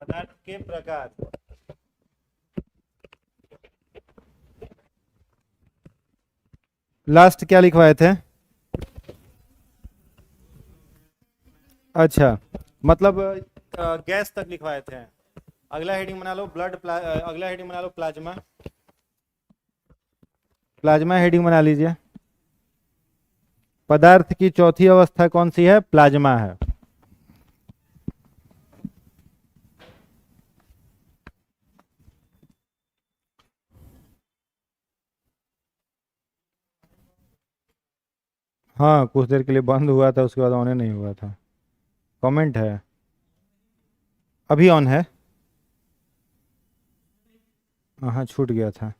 पदार्थ के प्रकार। लास्ट क्या लिखवाए थे? अच्छा, मतलब गैस तक लिखवाए थे। अगला हेडिंग बना लो अगला हेडिंग बना लो प्लाज्मा। प्लाज्मा हेडिंग बना लीजिए। पदार्थ की चौथी अवस्था कौन सी है? प्लाज्मा है। हाँ, कुछ देर के लिए बंद हुआ था, उसके बाद ऑन नहीं हुआ था। कमेंट है? अभी ऑन है। हाँ, छूट गया था।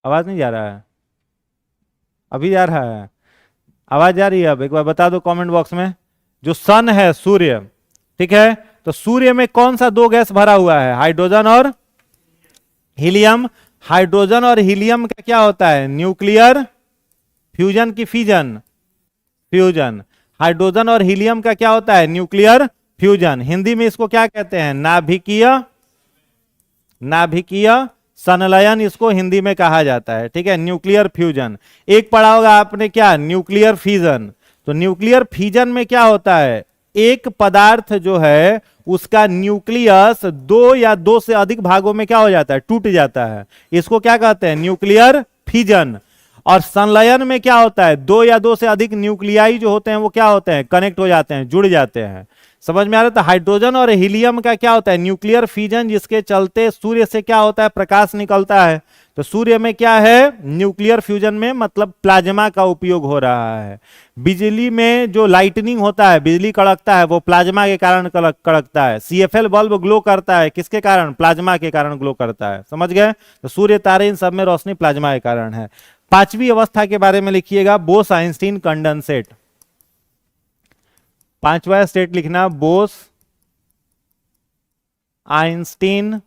आवाज नहीं जा रहा है? अभी जा रहा है? आवाज जा रही है? अब एक बार बता दो कमेंट बॉक्स में। जो सन है, सूर्य, ठीक है, तो सूर्य में कौन सा दो गैस भरा हुआ है? हाइड्रोजन और हीलियम। हाइड्रोजन और हीलियम का क्या होता है? न्यूक्लियर फ्यूजन की फिजन? फ्यूजन। हाइड्रोजन और हीलियम का क्या होता है? Nuclear fusion. हिंदी में इसको क्या कहते हैं? नाभिकीय, नाभिकीय संलयन इसको हिंदी में कहा जाता है, ठीक है, न्यूक्लियर फ्यूजन। एक पढ़ा होगा आपने क्या? Nuclear fission. तो न्यूक्लियर फिजन में क्या होता है? एक पदार्थ जो है उसका न्यूक्लियस दो या दो से अधिक भागों में क्या हो जाता है? टूट जाता है। इसको क्या कहते हैं? Nuclear fission. और संलयन में क्या होता है? दो या दो से अधिक न्यूक्लियाई जो होते हैं वो क्या होते हैं? कनेक्ट हो जाते हैं, जुड़ जाते हैं। समझ में आ रहा है? तो हाइड्रोजन और हीलियम का क्या होता है? न्यूक्लियर फिजन, जिसके चलते सूर्य से क्या होता है? प्रकाश निकलता है। तो सूर्य में क्या है? न्यूक्लियर फ्यूजन में मतलब प्लाज्मा का उपयोग हो रहा है। बिजली में जो लाइटनिंग होता है, बिजली कड़कता है, वो प्लाज्मा के कारण कड़कता है। सीएफएल बल्ब ग्लो करता है, किसके कारण? प्लाज्मा के कारण ग्लो करता है। समझ गए? तो सूर्य, तारे, इन सब में रोशनी प्लाज्मा के कारण है। पांचवी अवस्था के बारे में लिखिएगा, बोस आइंस्टीन कंडेंसेट। पांचवा स्टेट लिखना, बोस आइंस्टीन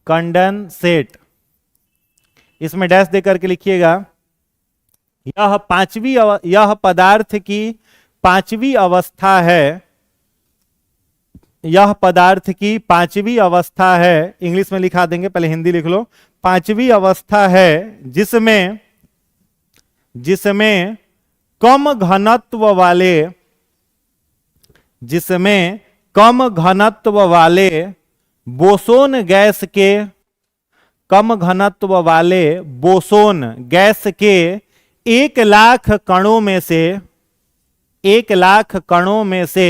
कंडेंसेट। इसमें डैश देकर के लिखिएगा। यह पदार्थ की पांचवी अवस्था है। यह पदार्थ की पांचवी अवस्था है। इंग्लिश में लिखा देंगे, पहले हिंदी लिख लो। पांचवी अवस्था है जिसमें कम घनत्व वाले बोसोन गैस के कम घनत्व वाले बोसोन गैस के 1,00,000 कणों में से 1,00,000 कणों में से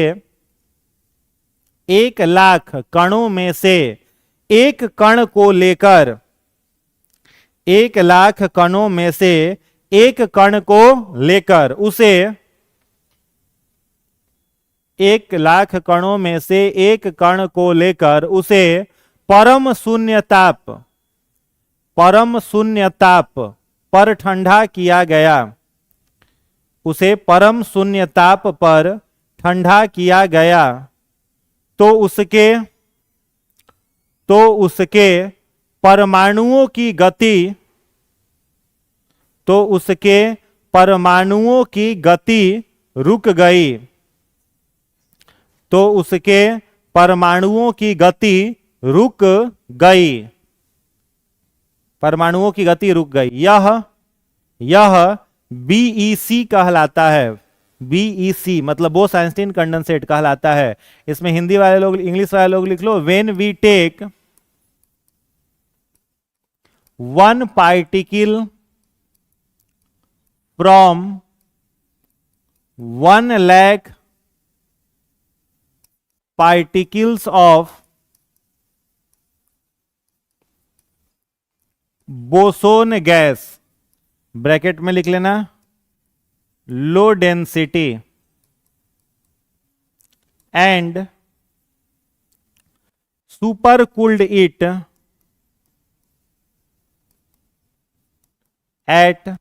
1,00,000 कणों में से एक कण को लेकर 1,00,000 कणों में से एक कण को लेकर उसे 1,00,000 कणों में से एक कण को लेकर उसे परम शून्य ताप पर ठंडा किया गया। उसे परम शून्य ताप पर ठंडा किया गया तो उसके परमाणुओं की गति रुक गई। तो उसके परमाणुओं की गति रुक गई। परमाणुओं की गति रुक गई। यह बीईसी कहलाता है। बीईसी मतलब बोस आइंस्टीन कंडेंसेट कहलाता है। इसमें हिंदी वाले लोग, इंग्लिश वाले लोग लिख लो, when we take one particle from 1,00,000 particles of boson gas, bracket में लिख लेना, low density and super cooled it at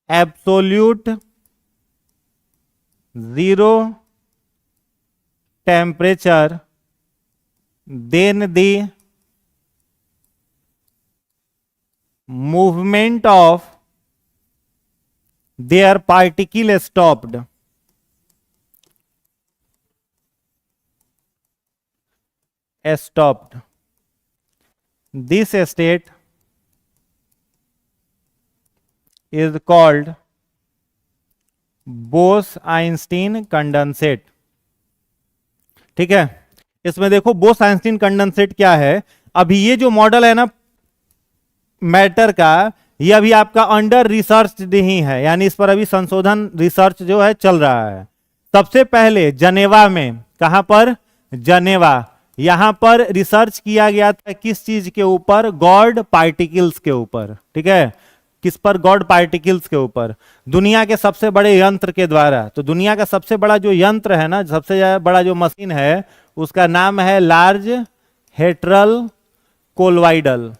absolute 0 temperature, then the movement of their particle stopped. This state is called Bose-Einstein condensate। ठीक है, इसमें देखो Bose Einstein condensate क्या है। अभी ये जो मॉडल है ना मैटर का, ये अभी आपका अंडर रिसर्च ही है, यानी इस पर अभी संशोधन रिसर्च जो है चल रहा है। सबसे पहले जनेवा में, कहां पर? जनेवा, यहां पर रिसर्च किया गया था किस चीज के ऊपर? गॉड पार्टिकल्स के ऊपर। ठीक है, किस पर? गॉड पार्टिकल्स के ऊपर, दुनिया के सबसे बड़े यंत्र के द्वारा। तो दुनिया का सबसे बड़ा जो यंत्र है ना, सबसे बड़ा जो मशीन है, उसका नाम है लार्ज हेट्रल कोलवाइडल,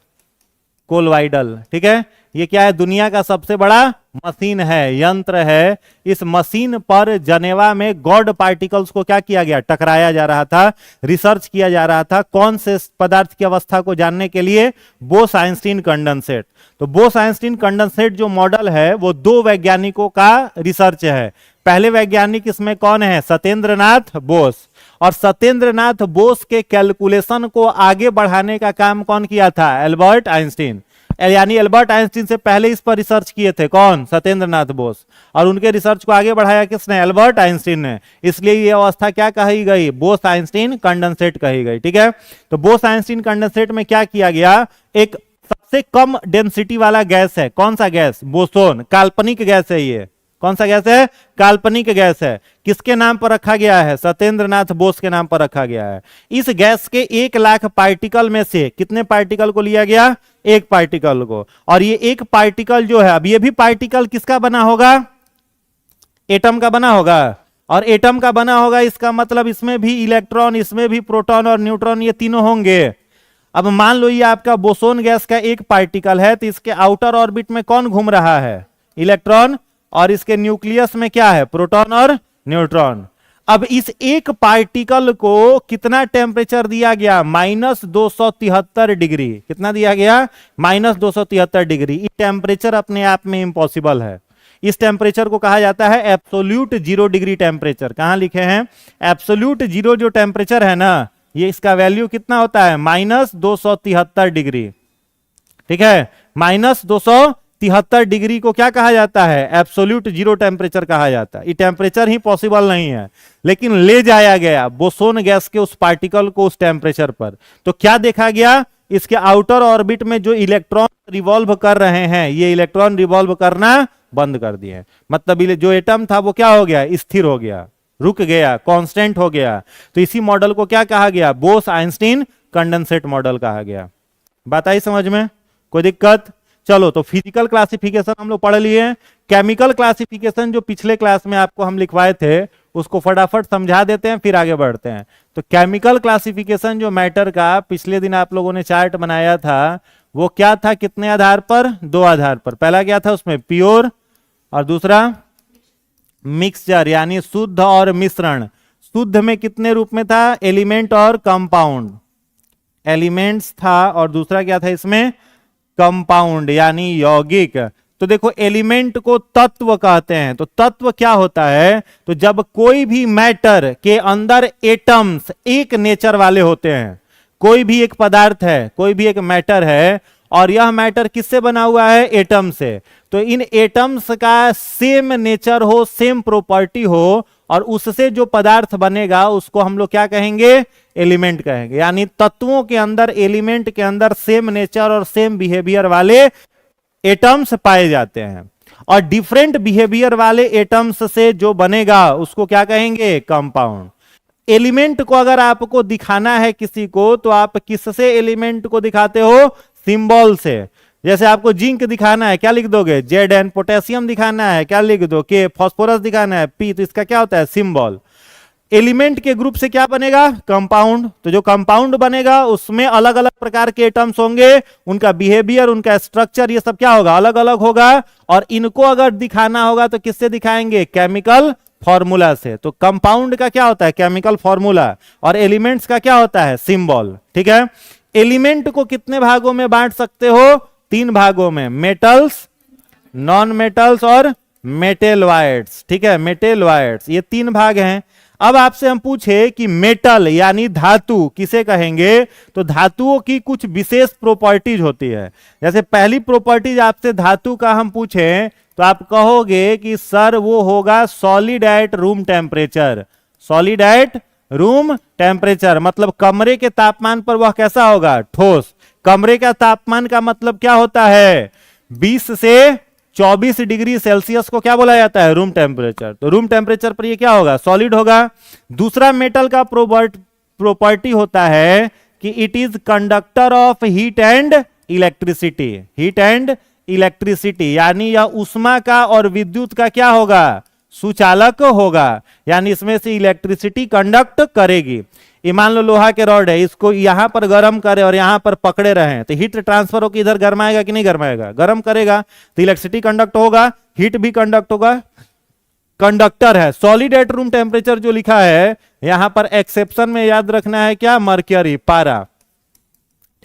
कोलवाइडल, ठीक है। ये क्या है? दुनिया का सबसे बड़ा मशीन है, यंत्र है। इस मशीन पर जनेवा में गॉड पार्टिकल्स को क्या किया गया? टकराया जा रहा था, रिसर्च किया जा रहा था। कौन से पदार्थ की अवस्था को जानने के लिए? Bose Einstein condensate. तो बोस आइंस्टीन कंडेंसेट जो मॉडल है वो दो वैज्ञानिकों का रिसर्च है। पहले वैज्ञानिक इसमें कौन है? सत्येंद्रनाथ बोस। और सत्येंद्रनाथ बोस के कैलकुलेशन को आगे बढ़ाने का काम कौन किया था? Albert Einstein. यानी एल्बर्ट आइंस्टीन से पहले इस पर रिसर्च किए थे कौन? सत्येंद्रनाथ बोस। और उनके रिसर्च को आगे बढ़ाया किसने? एल्बर्ट आइंस्टीन ने। इसलिए ये अवस्था क्या कही गई? बोस आइंस्टीन कंडेंसेट कही गई, ठीक है। तो बोस आइंस्टीन कंडेंसेट में क्या किया गया? एक सबसे कम डेंसिटी वाला गैस है, कौन सा गैस? बोसोन। काल्पनिक गैस है ये। कौन सा गैस है? काल्पनिक गैस है। किसके नाम पर रखा गया है? सत्येंद्रनाथ बोस के नाम पर रखा गया है। इस गैस के 1,00,000 पार्टिकल में से कितने पार्टिकल को लिया गया? एक पार्टिकल को। और ये एक पार्टिकल जो है, अब ये भी पार्टिकल किसका बना होगा? एटम का बना होगा। और एटम का बना होगा, इसका मतलब इसमें भी इलेक्ट्रॉन, इसमें भी प्रोटॉन और न्यूट्रॉन, ये तीनों होंगे। अब मान लो ये आपका बोसोन गैस का एक पार्टिकल है, तो इसके आउटर ऑर्बिट में कौन घूम रहा है? इलेक्ट्रॉन। और इसके न्यूक्लियस में क्या है? प्रोटॉन और न्यूट्रॉन। अब इस एक पार्टिकल को कितना टेम्परेचर दिया गया? -273 डिग्री। कितना दिया गया? -273 डिग्री। ये टेम्परेचर अपने आप में इम्पॉसिबल है। इस टेम्परेचर को कहा जाता है एब्सोल्यूट 0 डिग्री टेम्परेचर। कहां लिखे हैं? एब्सोल्यूट 0 जो टेम्परेचर है ना, ये इसका वैल्यू कितना होता है? -273 डिग्री, ठीक है। -273 डिग्री को क्या कहा जाता है? एब्सोल्यूट 0 टेम्परेचर कहा जाता है। ये टेम्परेचर ही पॉसिबल नहीं है, लेकिन ले जाया गया बोसोन गैस के उस पार्टिकल को उस टेम्परेचर पर। तो क्या देखा गया? इसके आउटर ऑर्बिट में जो इलेक्ट्रॉन रिवॉल्व कर रहे हैं, ये इलेक्ट्रॉन रिवॉल्व करना बंद कर दिए। मतलब जो एटम था वो क्या हो गया? स्थिर हो गया, रुक गया, कांस्टेंट हो गया। तो इसी मॉडल को क्या कहा गया? बोस आइंस्टीन कंडेंसेट मॉडल कहा गया। बात आई समझ में? कोई दिक्कत? चलो, तो फिजिकल क्लासिफिकेशन हम लोग पढ़ लिए। केमिकल क्लासिफिकेशन जो पिछले क्लास में आपको हम लिखवाए थे, उसको फटाफट समझा देते हैं, फिर आगे बढ़ते हैं। तो केमिकल क्लासिफिकेशन जो मैटर का पिछले दिन आप लोगों ने चार्ट बनाया था, वो क्या था? कितने आधार पर? 2 आधार पर। पहला क्या था उसमें? प्योर, और दूसरा मिक्सचर यानी शुद्ध और मिश्रण। शुद्ध में कितने रूप में था? एलिमेंट और कंपाउंड, एलिमेंट्स था। और दूसरा क्या था इसमें? कंपाउंड यानी यौगिक। तो देखो, एलिमेंट को तत्व कहते हैं। तो तत्व क्या होता है? तो जब कोई भी मैटर के अंदर एटम्स एक नेचर वाले होते हैं, कोई भी एक पदार्थ है, कोई भी एक मैटर है, और यह मैटर किससे बना हुआ है? एटम से। तो इन एटम्स का सेम नेचर हो, सेम प्रॉपर्टी हो, और उससे जो पदार्थ बनेगा उसको हम लोग क्या कहेंगे? एलिमेंट कहेंगे। यानी तत्वों के अंदर, एलिमेंट के अंदर सेम नेचर और सेम बिहेवियर वाले एटम्स पाए जाते हैं। और डिफरेंट बिहेवियर वाले एटम्स से जो बनेगा उसको क्या कहेंगे? कंपाउंड। एलिमेंट को अगर आपको दिखाना है किसी को, तो आप किससे एलिमेंट को दिखाते हो? सिंबल से। जैसे आपको जिंक दिखाना है, क्या लिख दोगे? Zn। पोटेशियम दिखाना है, क्या लिख दो? K। फास्फोरस दिखाना है, P। तो इसका क्या होता है? सिंबल। एलिमेंट के ग्रुप से क्या बनेगा? कंपाउंड। तो जो कंपाउंड बनेगा उसमें अलग अलग प्रकार के एटम्स होंगे, उनका बिहेवियर, उनका स्ट्रक्चर, ये सब क्या होगा? अलग अलग होगा। और इनको अगर दिखाना होगा तो किससे दिखाएंगे? केमिकल फॉर्मूला से। तो कंपाउंड का क्या होता है? Chemical formula. और एलिमेंट्स का क्या होता है? सिंबल, ठीक है। एलिमेंट को कितने भागों में बांट सकते हो? 3 भागों में, मेटल्स, नॉन मेटल्स और मेटेलॉइड्स, ठीक है। मेटेलॉइड्स, ये 3 भाग हैं। अब आपसे हम पूछे कि मेटल यानी धातु किसे कहेंगे? तो धातुओं की कुछ विशेष प्रॉपर्टीज होती है। जैसे पहली प्रॉपर्टीज आपसे धातु का हम पूछे, तो आप कहोगे कि सर वो होगा solid at room temperature. Solid at room temperature मतलब कमरे के तापमान पर वह कैसा होगा? ठोस। कमरे का तापमान का मतलब क्या होता है? 20 से 24 डिग्री सेल्सियस को क्या बोला जाता है? Room temperature. तो रूम टेम्परेचर पर ये क्या होगा? सॉलिड होगा। दूसरा मेटल का प्रॉपर्टी होता है कि it is conductor of heat and electricity. Heat and electricity यानी यह उष्मा का और विद्युत का क्या होगा? सुचालक होगा, यानी इसमें से इलेक्ट्रिसिटी कंडक्ट करेगी। ये मान लो लोहा के रॉड है, इसको यहां पर गर्म करे और यहां पर पकड़े रहे तो हीट ट्रांसफर होकर इधर गर्माएगा कि नहीं गर्माएगा, गर्म करेगा, तो इलेक्ट्रिसिटी कंडक्ट होगा, हीट भी कंडक्ट होगा, कंडक्टर है। सॉलिड एट रूम टेम्परेचर जो लिखा है यहां पर एक्सेप्शन में याद रखना है क्या, मर्क्यूरी, पारा,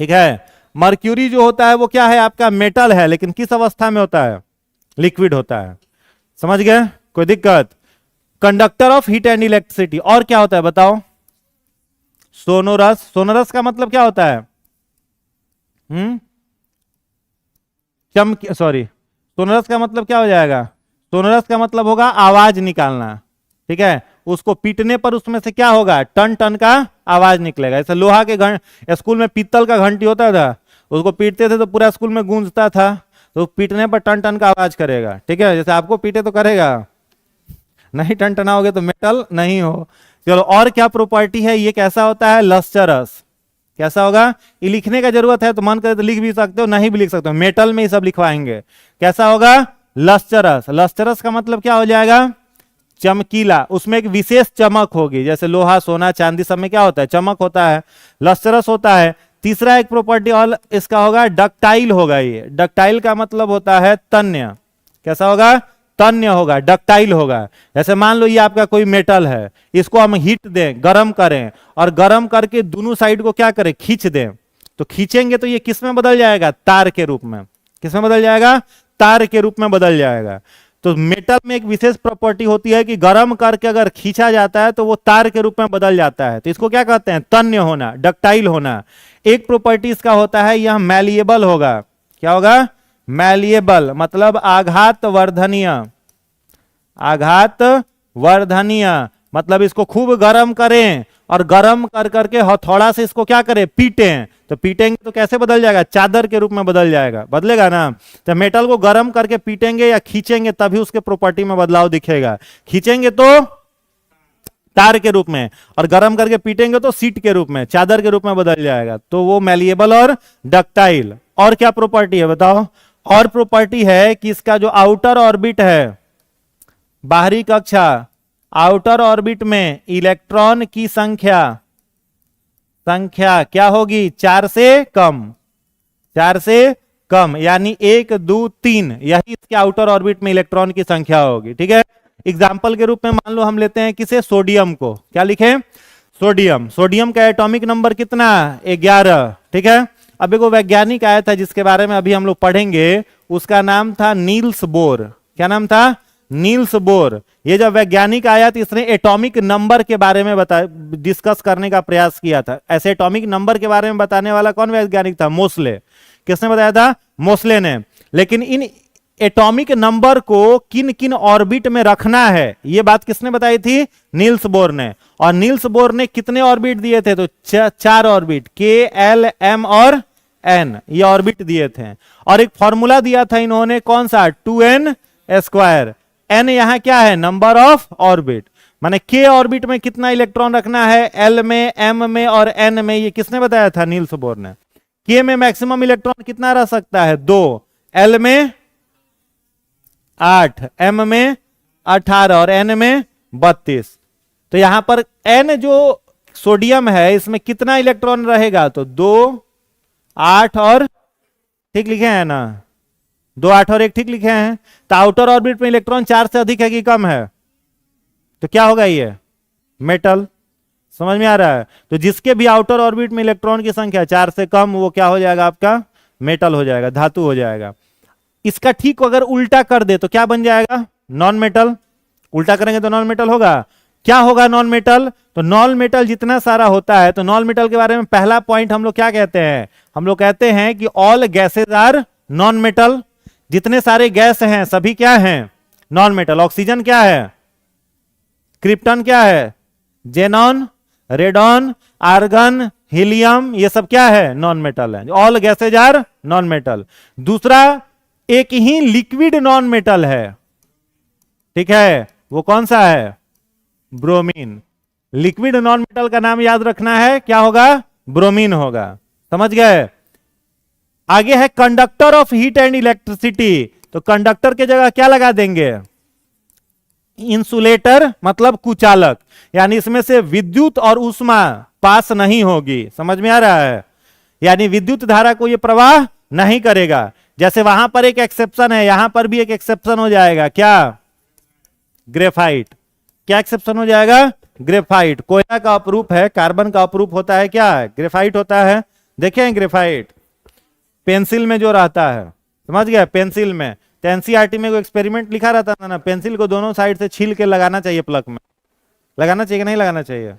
ठीक है। मर्क्यूरी जो होता है वो क्या है आपका, मेटल है, लेकिन किस अवस्था में होता है, लिक्विड होता है, समझ गए, कोई दिक्कत। Conductor of heat and electricity. और क्या होता है बताओ, सोनोरस। सोनोरस का मतलब क्या होता है, सॉरी, सोनोरस का मतलब क्या हो जाएगा, सोनोरस का मतलब होगा आवाज निकालना, ठीक है। उसको पीटने पर उसमें से क्या होगा, टन टन का आवाज निकलेगा। जैसे लोहा के स्कूल में पीतल का घंटी होता था, उसको पीटते थे तो पूरा स्कूल में गूंजता था, तो पीटने पर टन टन का आवाज करेगा, ठीक है। जैसे आपको पीटे तो करेगा नहीं, टन टनाओगे तो मेटल नहीं हो। चलो, और क्या प्रॉपर्टी है, ये कैसा होता है, लस्टरस। कैसा होगा, ये लिखने का जरूरत है तो मन करे तो लिख भी सकते हो, नहीं भी लिख सकते हो, मेटल में ही सब लिखवाएंगे। कैसा होगा, लस्टरस। लस्टरस का मतलब क्या हो जाएगा, चमकीला, उसमें एक विशेष चमक होगी। जैसे लोहा, सोना, चांदी सब में क्या होता है, चमक होता है, लस्टरस होता है। तीसरा एक प्रॉपर्टी और इसका होगा, डक्टाइल होगा। ये डक्टाइल का मतलब होता है तन्य। कैसा होगा, तन्य होगा, डक्टाइल होगा। जैसे मान लो ये आपका कोई मेटल है, इसको हम हीट दें, गरम करें, और गरम करके दोनों साइड को क्या करें, खींच दें, तो खींचेंगे तो ये किस में बदल जाएगा, तार के रूप में। किस में बदल जाएगा, तार के रूप में बदल जाएगा। तो मेटल में एक विशेष प्रॉपर्टी होती है कि गर्म करके अगर खींचा जाता है तो वो तार के रूप में बदल जाता है, तो इसको क्या कहते हैं, तन्य होना, डक्टाइल होना। एक प्रॉपर्टी इसका होता है, यह मैलिएबल होगा। क्या होगा, मैलिएबल, मतलब आघात वर्धनीय। आघात वर्धनीय मतलब इसको खूब गर्म करें और गर्म कर करके हथौड़ा से इसको क्या करें, पीटें, तो पीटेंगे तो कैसे बदल जाएगा, चादर के रूप में बदल जाएगा, बदलेगा ना। तो मेटल को गर्म करके पीटेंगे या खींचेंगे तभी उसके प्रॉपर्टी में बदलाव दिखेगा। खींचेंगे तो तार के रूप में, और गर्म करके पीटेंगे तो सीट के रूप में, चादर के रूप में बदल जाएगा। तो वो मैलिएबल और डक्टाइल। और क्या प्रॉपर्टी है बताओ, और प्रॉपर्टी है कि इसका जो आउटर ऑर्बिट है, बाहरी कक्षा, आउटर ऑर्बिट में इलेक्ट्रॉन की संख्या क्या होगी, 4 से कम। 4 से कम यानी 1, 2, 3, यही इसके आउटर ऑर्बिट में इलेक्ट्रॉन की संख्या होगी, ठीक है। एग्जाम्पल के रूप में मान लो हम लेते हैं किसे, सोडियम को। क्या लिखें, सोडियम। सोडियम का एटॉमिक नंबर कितना, 11, ठीक है। अब एक वैज्ञानिक आया था जिसके बारे में अभी हम लोग पढ़ेंगे, उसका नाम था नील्स बोर। क्या नाम था, नील्स बोर। ये जब वैज्ञानिक आया तो इसने एटॉमिक नंबर के बारे में डिस्कस करने का प्रयास किया था। ऐसे एटॉमिक नंबर के बारे में बताने वाला कौन वैज्ञानिक था, मोस्ले। किसने बताया था, मोस्ले ने। लेकिन इन एटॉमिक नंबर को किन किन ऑर्बिट में रखना है, ये बात किसने बताई थी, नील्स बोर ने। और नील्स बोर ने कितने ऑर्बिट दिए थे, तो 4 ऑर्बिट, के, एल, एम और एन, ये ऑर्बिट दिए थे। और एक फॉर्मूला दिया था इन्होंने, कौन सा, 2n स्क्वायर। एन यहां क्या है, नंबर ऑफ ऑर्बिट, माने के ऑर्बिट में कितना इलेक्ट्रॉन रखना है, एल में, एम में और एन में, ये किसने बताया था, नील्स बोर ने। के में मैक्सिमम इलेक्ट्रॉन कितना रह सकता है, 2, एल में 8, एम में 18 और एन में 32। तो यहां पर एन जो सोडियम है इसमें कितना इलेक्ट्रॉन रहेगा, तो 2, 8 और, ठीक लिखे हैं ना, 2, 8 और 1 ठीक लिखे हैं। तो आउटर ऑर्बिट में इलेक्ट्रॉन 4 से अधिक है कि कम है, तो क्या होगा, ये मेटल। समझ में आ रहा है। तो जिसके भी आउटर ऑर्बिट में इलेक्ट्रॉन की संख्या 4 से कम, वो क्या हो जाएगा, आपका मेटल हो जाएगा, धातु हो जाएगा। इसका ठीक अगर उल्टा कर दे तो क्या बन जाएगा, नॉन मेटल। उल्टा करेंगे तो नॉन मेटल होगा। क्या होगा नॉन मेटल, तो नॉन मेटल जितना सारा होता है, तो नॉन मेटल के बारे में पहला पॉइंट हम लोग क्या कहते हैं, हम लोग कहते हैं कि all gases are non metal. जितने सारे गैस हैं सभी क्या हैं, नॉन मेटल। ऑक्सीजन क्या है, क्रिप्टन क्या है, जेनॉन, रेडॉन, आर्गन, हीलियम, ये सब क्या है, नॉन मेटल है। All gases are non metal. दूसरा, एक ही लिक्विड नॉन मेटल है, ठीक है, वो कौन सा है, ब्रोमीन। लिक्विड नॉन मेटल का नाम याद रखना है, क्या होगा, ब्रोमीन होगा। समझ गए। आगे है conductor of heat and electricity. तो कंडक्टर की जगह क्या लगा देंगे, इंसुलेटर मतलब कुचालक, यानी इसमें से विद्युत और ऊष्मा पास नहीं होगी। समझ में आ रहा है? यानी विद्युत धारा को यह प्रवाह नहीं करेगा। जैसे वहां पर एक एक्सेप्शन है, यहां पर भी एक एक्सेप्शन हो जाएगा। क्या? ग्रेफाइट। क्या एक्सेप्शन हो जाएगा? ग्रेफाइट। कोयला का अपरूप है, कार्बन का अपरूप होता है क्या? ग्रेफाइट होता है। देखें ग्रेफाइट पेंसिल में जो रहता है, समझ गया? पेंसिल में तो एनसीईआरटी में कोई एक्सपेरिमेंट लिखा रहता था ना, पेंसिल को दोनों साइड से छील के लगाना चाहिए प्लग में। लगाना चाहिए कि नहीं लगाना चाहिए?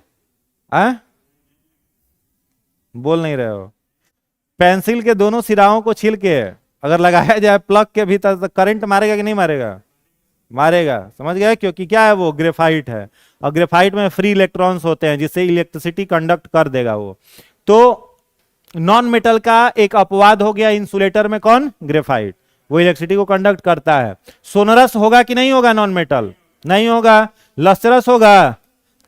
बोल नहीं रहे हो? पेंसिल के दोनों सिराओं को छील के अगर लगाया जाए प्लग के भीतर तो करंट मारेगा कि नहीं मारेगा? मारेगा। समझ गए? क्योंकि क्या है, वो ग्रेफाइट है, और ग्रेफाइट में फ्री इलेक्ट्रॉन्स होते हैं जिससे इलेक्ट्रिसिटी कंडक्ट कर देगा वो। तो नॉन मेटल का एक अपवाद हो गया इंसुलेटर में, कौन? ग्रेफाइट। वो इलेक्ट्रिसिटी को कंडक्ट करता है। सोनरस होगा कि नहीं होगा? नॉन मेटल नहीं होगा। लस्टरस होगा,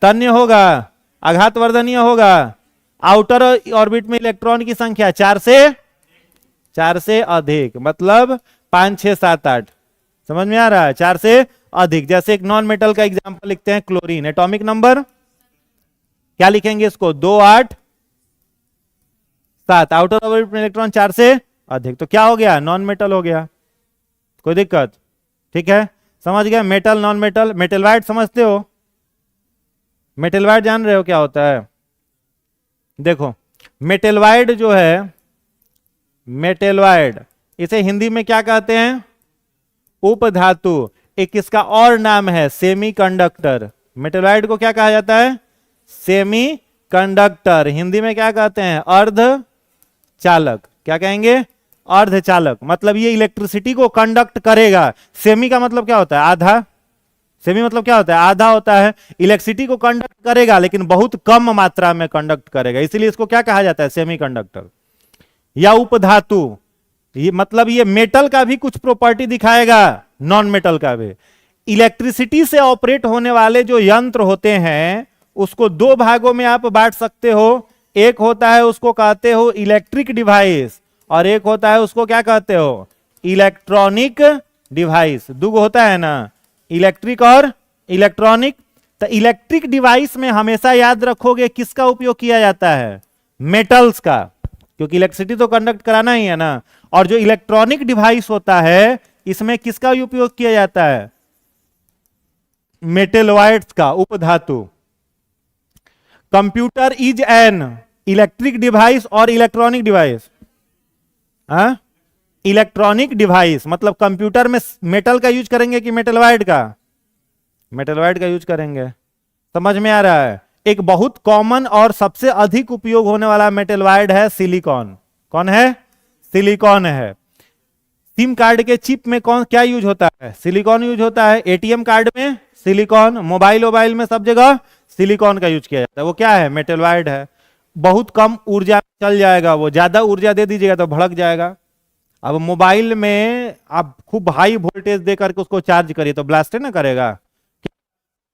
तन्य होगा, आघातवर्धनीय होगा। आउटर ऑर्बिट में इलेक्ट्रॉन की संख्या 4 से अधिक, मतलब 5 6 7 8। समझ में आ रहा है? 4 से अधिक। जैसे एक नॉन मेटल का एग्जांपल लिखते हैं, क्लोरीन। एटॉमिक नंबर क्या लिखेंगे इसको? 2 8 7। आउटर ऑर्बिट में इलेक्ट्रॉन 4 से अधिक, तो क्या हो गया? नॉन मेटल हो गया। कोई दिक्कत? ठीक है, समझ गया? Metal non metal. मेटलवाइड समझते हो? मेटलवाइड जान रहे हो क्या होता है? देखो मेटलवाइड जो है, मेटलवाइड इसे हिंदी में क्या कहते हैं? उपधातु। एक इसका और नाम है सेमीकंडक्टर। मेटलवाइड को क्या कहा जाता है? सेमीकंडक्टर। हिंदी में क्या कहते हैं? अर्धचालक। क्या कहेंगे? अर्धचालक। मतलब ये इलेक्ट्रिसिटी को कंडक्ट करेगा। सेमी का मतलब क्या होता है? आधा। सेमी मतलब क्या होता है? आधा होता है। इलेक्ट्रिसिटी को कंडक्ट करेगा लेकिन बहुत कम मात्रा में कंडक्ट करेगा, इसीलिए इसको क्या कहा जाता है? सेमीकंडक्टर या उपधातु। ये मतलब ये मेटल का भी कुछ प्रॉपर्टी दिखाएगा, नॉन मेटल का भी। इलेक्ट्रिसिटी से ऑपरेट होने वाले जो यंत्र होते हैं उसको दो भागों में आप बांट सकते हो। एक होता है उसको कहते हो इलेक्ट्रिक डिवाइस, और एक होता है उसको क्या कहते हो? Electronic device. दो होता है ना, इलेक्ट्रिक और इलेक्ट्रॉनिक। तो इलेक्ट्रिक डिवाइस में हमेशा याद रखोगे किसका उपयोग किया जाता है? मेटल्स का, क्योंकि इलेक्ट्रिसिटी तो कंडक्ट कराना ही है ना। और जो इलेक्ट्रॉनिक डिवाइस होता है इसमें किसका उपयोग किया जाता है? मेटलवाइड्स का, उपधातु। Computer is an electric device और इलेक्ट्रॉनिक डिवाइस। इलेक्ट्रॉनिक डिवाइस मतलब कंप्यूटर में मेटल का यूज करेंगे कि मेटलवाइड का? मेटलवाइड का यूज करेंगे। समझ में आ रहा है? एक बहुत कॉमन और सबसे अधिक उपयोग होने वाला मेटलवाइड है सिलिकॉन। कौन है? सिलिकॉन है। सिम कार्ड के चिप में कौन क्या यूज होता है? सिलिकॉन यूज होता है। एटीएम कार्ड में सिलिकॉन, मोबाइल में सब जगह सिलिकॉन का यूज किया जाता है। वो क्या है? मेटलवाइड है। बहुत कम ऊर्जा में चल जाएगा, वो ज्यादा ऊर्जा दे दीजिएगा तो भड़क जाएगा। अब मोबाइल में आप खूब हाई वोल्टेज दे करके उसको चार्ज करिए तो ब्लास्ट ना करेगा।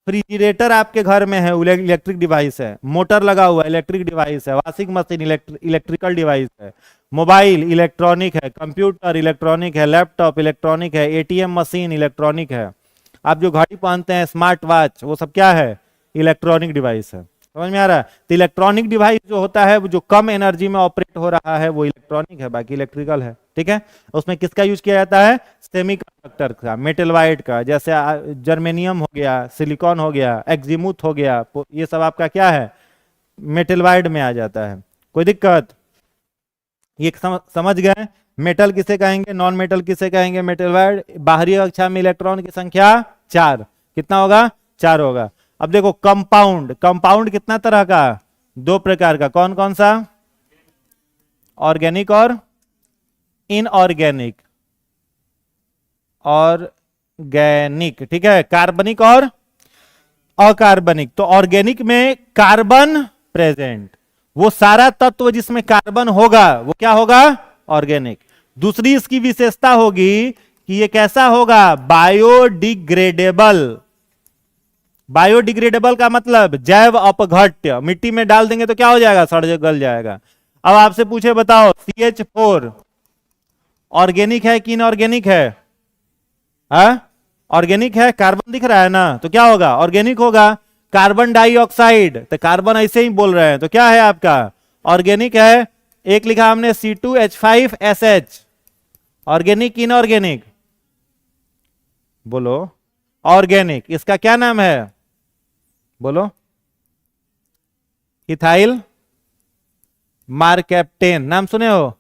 फ्रिजरेटर आपके घर में है, इलेक्ट्रिक डिवाइस है। मोटर लगा हुआ है, इलेक्ट्रिक डिवाइस है। वॉशिंग मशीन इलेक्ट्रिकल डिवाइस है। मोबाइल इलेक्ट्रॉनिक है। कंप्यूटर इलेक्ट्रॉनिक है। लैपटॉप इलेक्ट्रॉनिक है। एटीएम मशीन इलेक्ट्रॉनिक है। आप जो घड़ी पहनते हैं, स्मार्ट वॉच, वो सब क्या है? इलेक्ट्रॉनिक डिवाइस है। समझ में आ रहा है? तो इलेक्ट्रॉनिक डिवाइस जो होता है वो जो कम एनर्जी में ऑपरेट हो रहा है वो इलेक्ट्रॉनिक है, बाकी इलेक्ट्रिकल है। ठीक है, उसमें किसका यूज किया जाता है? सेमीकंडक्टर का, मेटलवाइड का। जैसे जर्मेनियम हो गया, सिलिकॉन हो गया, एक्जीमुथ हो गया, ये सब आपका क्या है? मेटलवाइड में आ जाता है। कोई दिक्कत? ये समझ गए? मेटल किसे कहेंगे, नॉन मेटल किसे कहेंगे? मेटलवाइड। बाहरी कक्षा में इलेक्ट्रॉन की संख्या 4। कितना होगा? 4 होगा। अब देखो कंपाउंड। कंपाउंड कितना तरह का? 2 प्रकार का। कौन कौन सा? ऑर्गेनिक और इनऑर्गेनिक। ऑर्गेनिक, ठीक है। कार्बनिक और अकार्बनिक। तो ऑर्गेनिक में कार्बन प्रेजेंट, वो सारा तत्व जिसमें कार्बन होगा वो क्या होगा? ऑर्गेनिक। दूसरी इसकी विशेषता होगी कि ये कैसा होगा? बायोडिग्रेडेबल। बायोडिग्रेडेबल का मतलब जैव अपघट्य। मिट्टी में डाल देंगे तो क्या हो जाएगा? सड़ गल जाएगा। अब आपसे पूछे बताओ CH4 ऑर्गेनिक है कि इनऑर्गेनिक है? ऑर्गेनिक है, कार्बन दिख रहा है ना, तो क्या होगा, ऑर्गेनिक होगा। कार्बन डाइऑक्साइड, तो कार्बन ऐसे ही बोल रहे हैं, तो क्या है आपका, ऑर्गेनिक है। एक लिखा हमने C2H5SH, ऑर्गेनिक इनऑर्गेनिक, बोलो ऑर्गेनिक, इसका क्या नाम है, बोलो, इथाइल मार्केप्टेन, नाम सुने हो,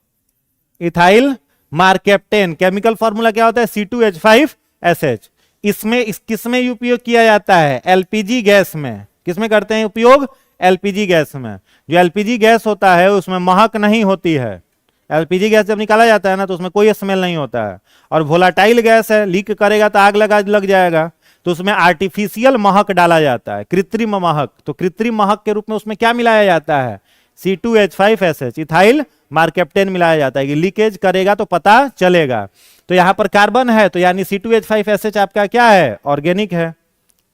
इथाइल मार्केप्टेन। केमिकल फॉर्मूला क्या होता है, C2H5SH। इसमें किसमें उपयोग किया जाता है, एलपीजी गैस में। किसमें करते हैं उपयोग, एलपीजी गैस में। जो एलपीजी गैस होता है उसमें महक नहीं होती है। एलपीजी गैस जब निकाला जाता है ना तो उसमें कोई स्मेल नहीं होता है, और वोलाटाइल गैस है, लीक करेगा तो आग लग जाएगा, तो उसमें आर्टिफिशियल महक डाला जाता है, कृत्रिम महक। तो कृत्रिम महक के रूप में उसमें क्या मिलाया जाता है, C2H5SH, इथाइल मार्केप्टेन मिलाया जाता है कि लीकेज करेगा तो पता चलेगा। तो यहां पर कार्बन है, तो यानी C2H5SH आपका क्या है, ऑर्गेनिक है,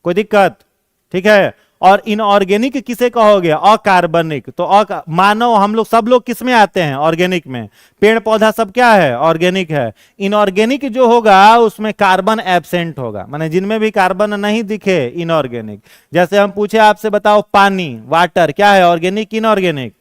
कोई दिक्कत, ठीक है। और इनऑर्गेनिक किसे कहोगे, अकार्बनिक। तो मानव हम लोग सब लोग किस में आते हैं, ऑर्गेनिक में। पेड़ पौधा सब क्या है, ऑर्गेनिक है। इनऑर्गेनिक जो होगा उसमें कार्बन एब्सेंट होगा, माने जिनमें भी कार्बन नहीं दिखे, इनऑर्गेनिक। जैसे हम पूछे आपसे बताओ पानी, वाटर, क्या है, ऑर्गेनिक इनऑर्गेनिक,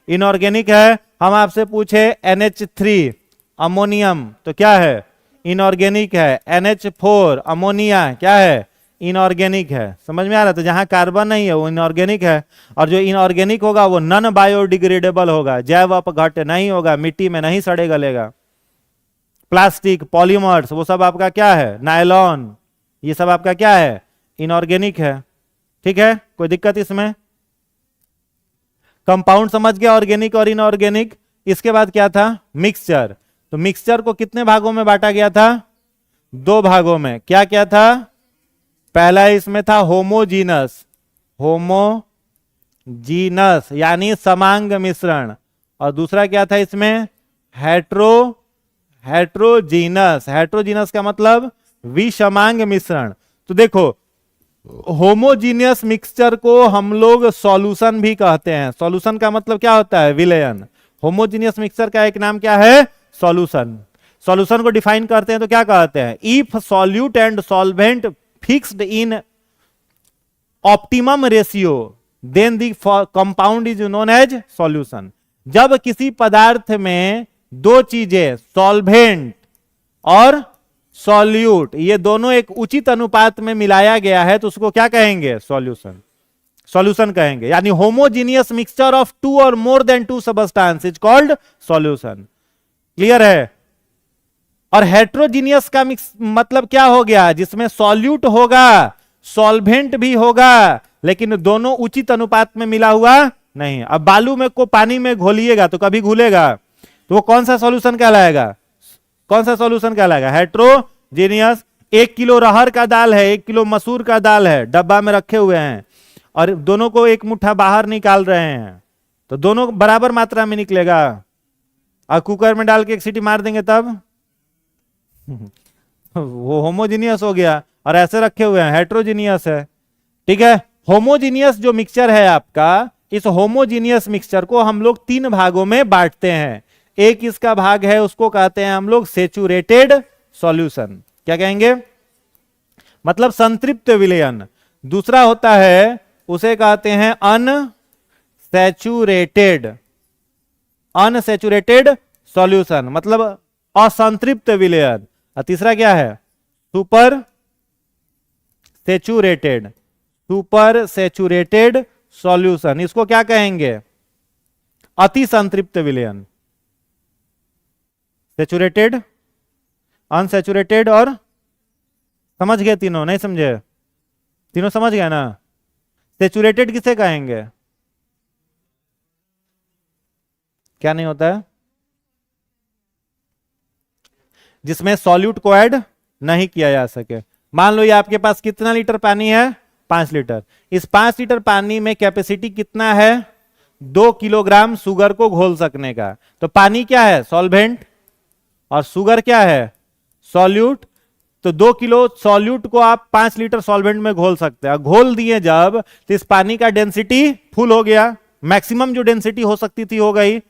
इनऑर्गेनिक है। हम आपसे पूछे NH3 अमोनियम, तो क्या है, इनऑर्गेनिक है। NH4 अमोनिया, क्या है, इनऑर्गेनिक है। समझ में आ रहा है, तो जहां कार्बन नहीं है वो इनऑर्गेनिक है, और जो इनऑर्गेनिक होगा वो नॉन बायोडिग्रेडेबल होगा, जैव अपघट्य नहीं होगा, मिट्टी में नहीं सड़े गलेगा। प्लास्टिक, पॉलीमर्स, वो सब आपका क्या है, नायलॉन, ये सब आपका क्या है, इनऑर्गेनिक है, ठीक है, कोई दिक्कत इसमें। कंपाउंड समझ गया, ऑर्गेनिक और इनऑर्गेनिक। इसके बाद क्या था, मिक्सचर। तो मिक्सचर को कितने भागों में बांटा गया था, 2 भागों में। क्या क्या था, पहला इसमें था होमोजीनस, होमोजीनस यानी समांग मिश्रण, और दूसरा क्या था इसमें, हेट्रोजीनस। हेट्रोजीनस का मतलब विषमांग मिश्रण। तो देखो, होमोजीनियस मिक्सचर को हम लोग सॉल्यूशन भी कहते हैं। सॉल्यूशन का मतलब क्या होता है, विलयन। होमोजीनियस मिक्सचर का एक नाम क्या है, सॉल्यूशन। सॉल्यूशन को डिफाइन करते हैं तो क्या कहते हैं, if solute and solvent fixed in optimum ratio then the compound is known as solution. जब किसी पदार्थ में 2 चीजें, सॉल्वेंट और सॉल्यूट, ये दोनों एक उचित अनुपात में मिलाया गया है तो उसको क्या कहेंगे, सॉल्यूशन। सॉल्यूशन कहेंगे, यानी होमोजीनियस मिक्सचर ऑफ 2 और more than 2 substance is called solution. Clear है। और हेट्रोजीनियस का मिक्स मतलब क्या हो गया, जिसमें सॉल्यूट होगा, सॉल्वेंट भी होगा, लेकिन दोनों उचित अनुपात में मिला हुआ नहीं। अब बालू में को पानी में घोलिएगा तो कभी घुलेगा, तो वो कौन सा सॉल्यूशन कहलाएगा, कौन सा सॉल्यूशन कहलाएगा, हेट्रोजीनियस। 1 किलो अरहर का दाल है, 1 किलो मसूर का दाल है, डब्बा में रखे हुए हैं, और दोनों को एक मुट्ठा बाहर निकाल रहे हैं, तो दोनों बराबर मात्रा में निकलेगा। और कुकर में डाल के एक सीटी मार देंगे तब वो होमोजीनियस हो गया, और ऐसे रखे हुए हैं, हेट्रोजीनियस है, ठीक है। होमोजीनियस जो मिक्सचर है आपका, इस होमोजीनियस मिक्सचर को हम लोग 3 भागों में बांटते हैं। एक इसका भाग है उसको कहते हैं हम लोग सेचुरेटेड सॉल्यूशन, क्या कहेंगे, मतलब संतृप्त विलयन। दूसरा होता है उसे कहते हैं अनसैचुरेटेड सॉल्यूशन, मतलब असंतृप्त विलयन। और तीसरा क्या है, सुपर सैचुरेटेड सॉल्यूशन। इसको क्या कहेंगे, अति संतृप्त विलयन। सैचुरेटेड, अनसैचुरेटेड और, समझ गए तीनों, नहीं समझे, तीनों समझ गए ना। सैचुरेटेड किसे कहेंगे, क्या नहीं होता है, जिसमें सॉल्यूट को ऐड नहीं किया जा सके। मान लो ये आपके पास कितना लीटर पानी है, 5 लीटर। इस 5 लीटर पानी में कैपेसिटी कितना है, 2 किलोग्राम शुगर को घोल सकने का। तो पानी क्या है, सॉल्वेंट, और शुगर क्या है, सॉल्यूट। तो 2 किलो सॉल्यूट को आप 5 लीटर सॉल्वेंट में घोल सकते हैं। घोल दिए जब, तो इस पानी का डेंसिटी फुल हो गया, मैक्सिमम जो डेंसिटी हो सकती थी हो गई।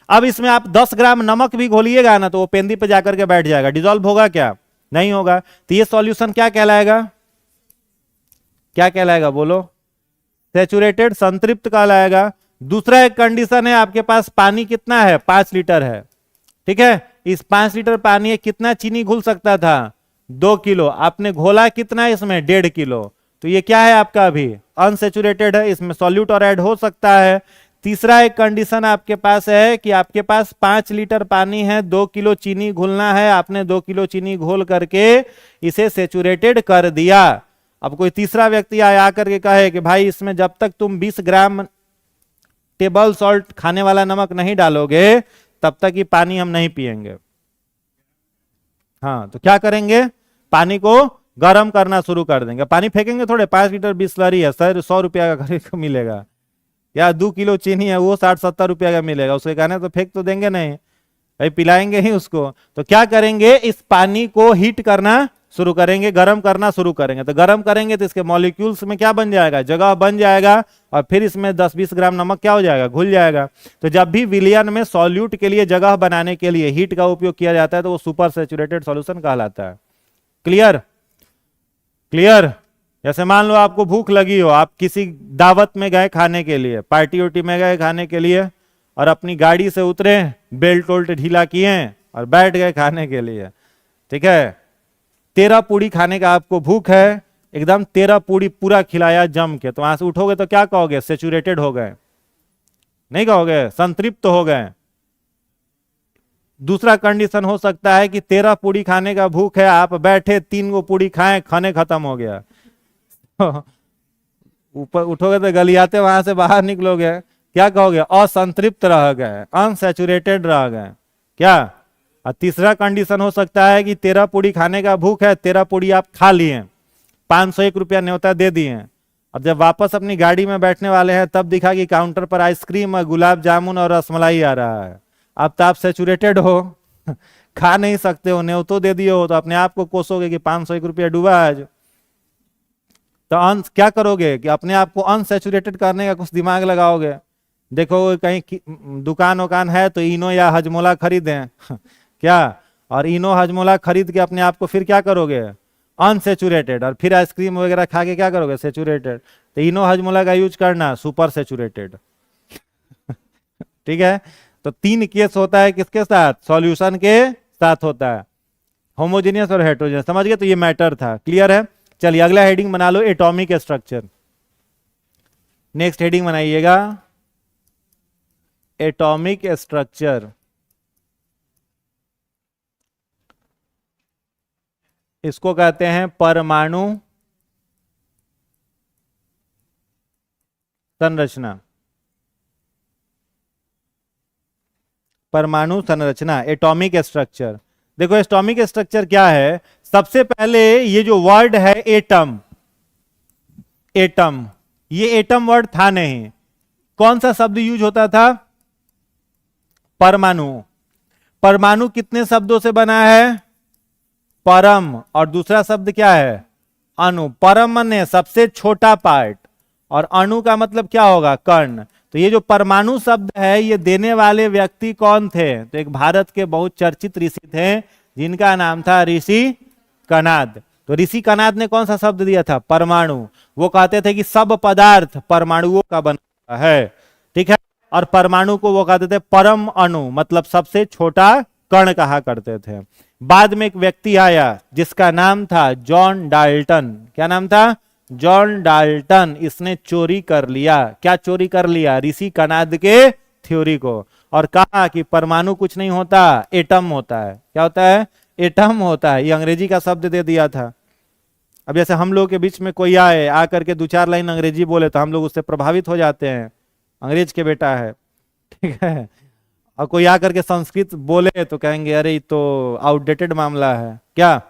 अब इसमें आप 10 ग्राम नमक भी घोलिएगा ना तो वो पेंदी पे जाकर के बैठ जाएगा, डिजॉल्व होगा क्या, नहीं होगा। तो ये सॉल्यूशन क्या कहलाएगा, क्या कहलाएगा बोलो, सैचुरेटेड, संतृप्त कहलाएगा। दूसरा एक कंडीशन है, आपके पास पानी कितना है, 5 लीटर है, ठीक है। इस 5 लीटर पानी है, कितना चीनी घुल सकता था, 2 किलो। आपने घोला कितना है इसमें, 1.5 किलो। तो ये क्या है आपका, अभी अनसेचुरेटेड है, इसमें सॉल्यूट और ऐड हो सकता है। तीसरा एक कंडीशन आपके पास है कि आपके पास 5 लीटर पानी है, 2 किलो चीनी घुलना है, आपने 2 किलो चीनी घोल करके इसे सेचुरेटेड कर दिया। अब कोई तीसरा व्यक्ति आया करके कहे कि भाई इसमें जब तक तुम 20 ग्राम टेबल सॉल्ट, खाने वाला नमक नहीं डालोगे तब तक ये पानी हम नहीं पिएंगे। हाँ, तो क्या करेंगे, पानी को गर्म करना शुरू कर देंगे। पानी फेंकेंगे थोड़े, 5 लीटर बिस्लरी है, 100 रुपया का खरीद को मिलेगा, या 2 किलो चीनी है वो 60-70 रुपया का मिलेगा, उसके कहने तो फेंक तो देंगे नहीं भाई, पिलाएंगे ही उसको। तो क्या करेंगे, इस पानी को हीट करना शुरू करेंगे, गर्म करना शुरू करेंगे। तो गर्म करेंगे तो इसके मॉलिक्यूल्स में क्या बन जाएगा, जगह बन जाएगा, और फिर इसमें 10-20 ग्राम नमक क्या हो जाएगा, घुल जाएगा। तो जब भी विलयन में सॉल्यूट के लिए जगह बनाने के लिए हीट का उपयोग किया जाता है तो वो सुपर सैचुरेटेड सॉल्यूशन कहलाता है। Clear, clear. जैसे मान लो आपको भूख लगी हो, आप किसी दावत में गए खाने के लिए, पार्टी उर्टी में गए खाने के लिए, और अपनी गाड़ी से उतरे, बेल्ट वोल्ट ढीला किए और बैठ गए खाने के लिए, ठीक है। 13 पूड़ी खाने का आपको भूख है, एकदम 13 पूड़ी पूरा खिलाया जम के, तो वहां से उठोगे तो क्या कहोगे, सेचुरेटेड हो गए, नहीं कहोगे, संतृप्त हो गए। दूसरा कंडीशन हो सकता है कि 13 पूड़ी खाने का भूख है, आप बैठे 3 गो पूड़ी खाएं, खाने खत्म हो गया ऊपर उठोगे तो गलियाते वहां से बाहर निकलोगे, क्या कहोगे, असंतृप्त रह गए, अनसैचुरेटेड रह गए, क्या। और तीसरा कंडीशन हो सकता है कि 13 पूड़ी खाने का भूख है, 13 पूड़ी आप खा लिए, 501 रुपया न्योता दे दिए। अब जब वापस अपनी गाड़ी में बैठने वाले हैं तब दिखा कि काउंटर पर आइसक्रीम, गुलाब जामुन और रसमलाई आ रहा है। अब तो आप सेचुरेटेड हो खा नहीं सकते हो, न्योतो दे दिए हो, तो अपने आप को कोसोगे कि 501 रुपया डूबा आज। तो क्या करोगे कि अपने आप को अनसैचुरेटेड करने का कुछ दिमाग लगाओगे। देखो कहीं दुकान वकान है तो इनो या हजमोला खरीदें क्या, और इनो हजमोला खरीद के अपने आप को फिर क्या करोगे, अनसेचुरेटेड, और फिर आइसक्रीम वगैरह खा के क्या करोगे, सेचुरेटेड। तो इनो हजमोला का यूज करना, सुपर सेचुरेटेड ठीक है। तो 3 केस होता है किसके साथ, सॉल्यूशन के साथ होता है, होमोजेनियस और हेटेरोजेनियस। समझ गए, तो ये मैटर था, क्लियर है। चलिए अगला हेडिंग बना लो, एटॉमिक स्ट्रक्चर। नेक्स्ट हेडिंग बनाइएगा, एटॉमिक स्ट्रक्चर। इसको कहते हैं परमाणु संरचना, परमाणु संरचना, एटॉमिक स्ट्रक्चर। देखो एटॉमिक स्ट्रक्चर क्या है, सबसे पहले ये जो वर्ड है एटम, एटम, ये एटम वर्ड था नहीं, कौन सा शब्द यूज होता था, परमाणु। परमाणु कितने शब्दों से बना है, परम, और दूसरा शब्द क्या है, अणु। परम माने सबसे छोटा पार्ट, और अणु का मतलब क्या होगा, कण। तो ये जो परमाणु शब्द है ये देने वाले व्यक्ति कौन थे, तो एक भारत के बहुत चर्चित ऋषि थे जिनका नाम था ऋषि कनाद। तो ऋषि कनाद ने कौन सा शब्द दिया था, परमाणु। वो कहते थे कि सब पदार्थ परमाणुओं का बना है, ठीक है। और परमाणु को वो कहते थे परम अणु, मतलब सबसे छोटा कण कहा करते थे। बाद में एक व्यक्ति आया जिसका नाम था जॉन डाल्टन। क्या नाम था, जॉन डाल्टन। इसने चोरी कर लिया, क्या चोरी कर लिया, ऋषि कनाद के थ्योरी को, और कहा कि परमाणु कुछ नहीं होता, एटम होता है। क्या होता है, एटम होता है। ये अंग्रेजी का शब्द दे दिया था। अब जैसे हम लोग के बीच में कोई आए, आकर के 2-4 लाइन अंग्रेजी बोले तो हम लोग उससे प्रभावित हो जाते हैं, अंग्रेज के बेटा है, ठीक है। और कोई आकर के संस्कृत बोले तो कहेंगे अरे ये तो आउटडेटेड मामला है। क्या,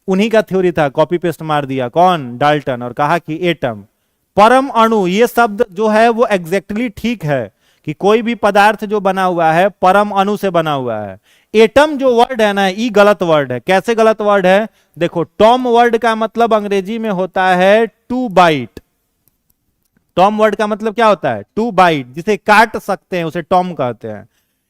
उन्हीं का थ्योरी था, कॉपी पेस्ट मार दिया, कौन, डाल्टन, और कहा कि एटम, परम अणु। ये शब्द जो है वो एग्जैक्टली ठीक है कि कोई भी पदार्थ जो बना हुआ है परम अणु से बना हुआ है। एटम जो वर्ड है ना, ये गलत वर्ड है। कैसे गलत वर्ड है, देखो टॉम वर्ड का मतलब अंग्रेजी में होता है टू बाइट। टॉम वर्ड का मतलब क्या होता है, टू बाइट, जिसे काट सकते हैं उसे टॉम कहते हैं।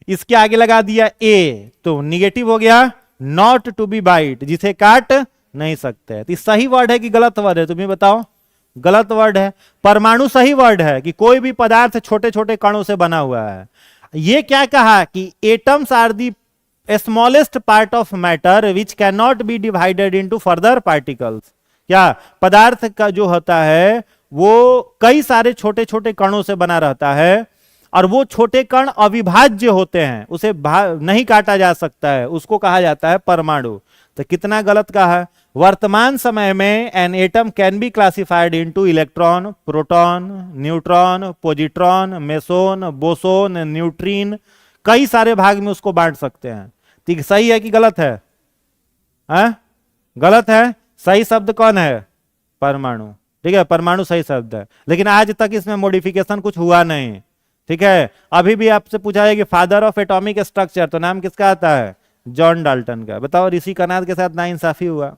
इसके आगे लगा दिया ए तो निगेटिव हो गया, नॉट टू बी बाइट, जिसे काट नहीं सकते। तो सही वर्ड है कि गलत वर्ड है, तुम्हें बताओ। गलत वर्ड है। परमाणु सही वर्ड है कि कोई भी पदार्थ छोटे छोटे कणों से बना हुआ है। ये क्या कहा कि atoms are the smallest part of matter which can not be divided into further particles. क्या पदार्थ का जो होता है वो कई सारे छोटे छोटे कणों से बना रहता है, और वो छोटे कण अविभाज्य होते हैं, उसे नहीं काटा जा सकता है, उसको कहा जाता है परमाणु। तो कितना गलत कहा है। वर्तमान समय में an atom can be classified into electron, proton, neutron, positron, meson, boson, nutrient, कई सारे भाग में उसको बांट सकते हैं। ठीक, सही है कि गलत है? गलत है। सही शब्द कौन है? परमाणु। ठीक है, परमाणु सही शब्द है, लेकिन आज तक इसमें मॉडिफिकेशन कुछ हुआ नहीं। ठीक है, अभी भी आपसे पूछा है कि फादर ऑफ एटॉमिक स्ट्रक्चर, तो नाम किसका आता है? जॉन डाल्टन का। बताओ ऋषि कनाद के साथ नाइंसाफी हुआ?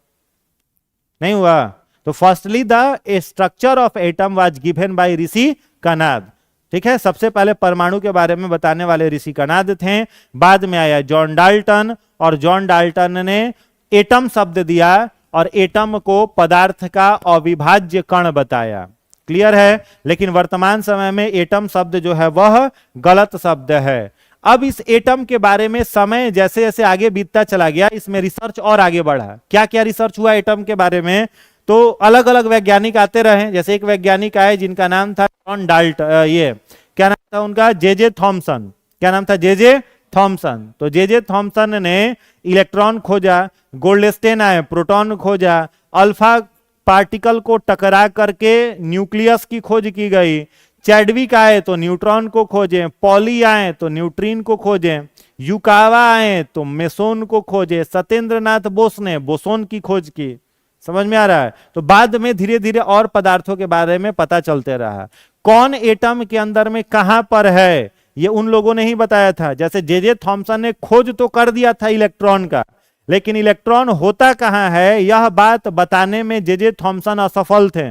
नहीं हुआ। तो firstly the structure of atom was given by Rishi Kanad. ठीक है, सबसे पहले परमाणु के बारे में बताने वाले ऋषि कनाद थे, बाद में आया जॉन डाल्टन, और जॉन डाल्टन ने एटम शब्द दिया और एटम को पदार्थ का अविभाज्य कण बताया। क्लियर है? लेकिन वर्तमान समय में एटम शब्द जो है वह गलत शब्द है। अब इस एटम के बारे में समय जैसे जैसे आगे बीतता चला गया, इसमें रिसर्च और आगे बढ़ा। क्या क्या रिसर्च हुआ एटम के बारे में? तो अलग अलग वैज्ञानिक आते रहे। जैसे एक वैज्ञानिक आए जिनका नाम था जॉन डाल्टन, ये क्या नाम था उनका? J Thomson. क्या नाम था? J Thomson. तो जे थॉमसन ने इलेक्ट्रॉन खोजा, गोल्डस्टेन आए प्रोटॉन खोजा, अल्फा पार्टिकल को टकरा करके न्यूक्लियस की खोज की गई, चैडविक आए तो न्यूट्रॉन को खोजें, पॉली आए तो न्यूट्रिन को खोजें, युकावा आए तो मेसोन को खोजे, सत्येंद्रनाथ बोस ने बोसोन की खोज की। समझ में आ रहा है? तो बाद में धीरे धीरे और पदार्थों के बारे में पता चलते रहा। कौन एटम के अंदर में कहां पर है ये उन लोगों ने ही बताया था। जैसे जे थॉमसन ने खोज तो कर दिया था इलेक्ट्रॉन का, लेकिन इलेक्ट्रॉन होता कहां है यह बात बताने में जे थॉमसन असफल थे।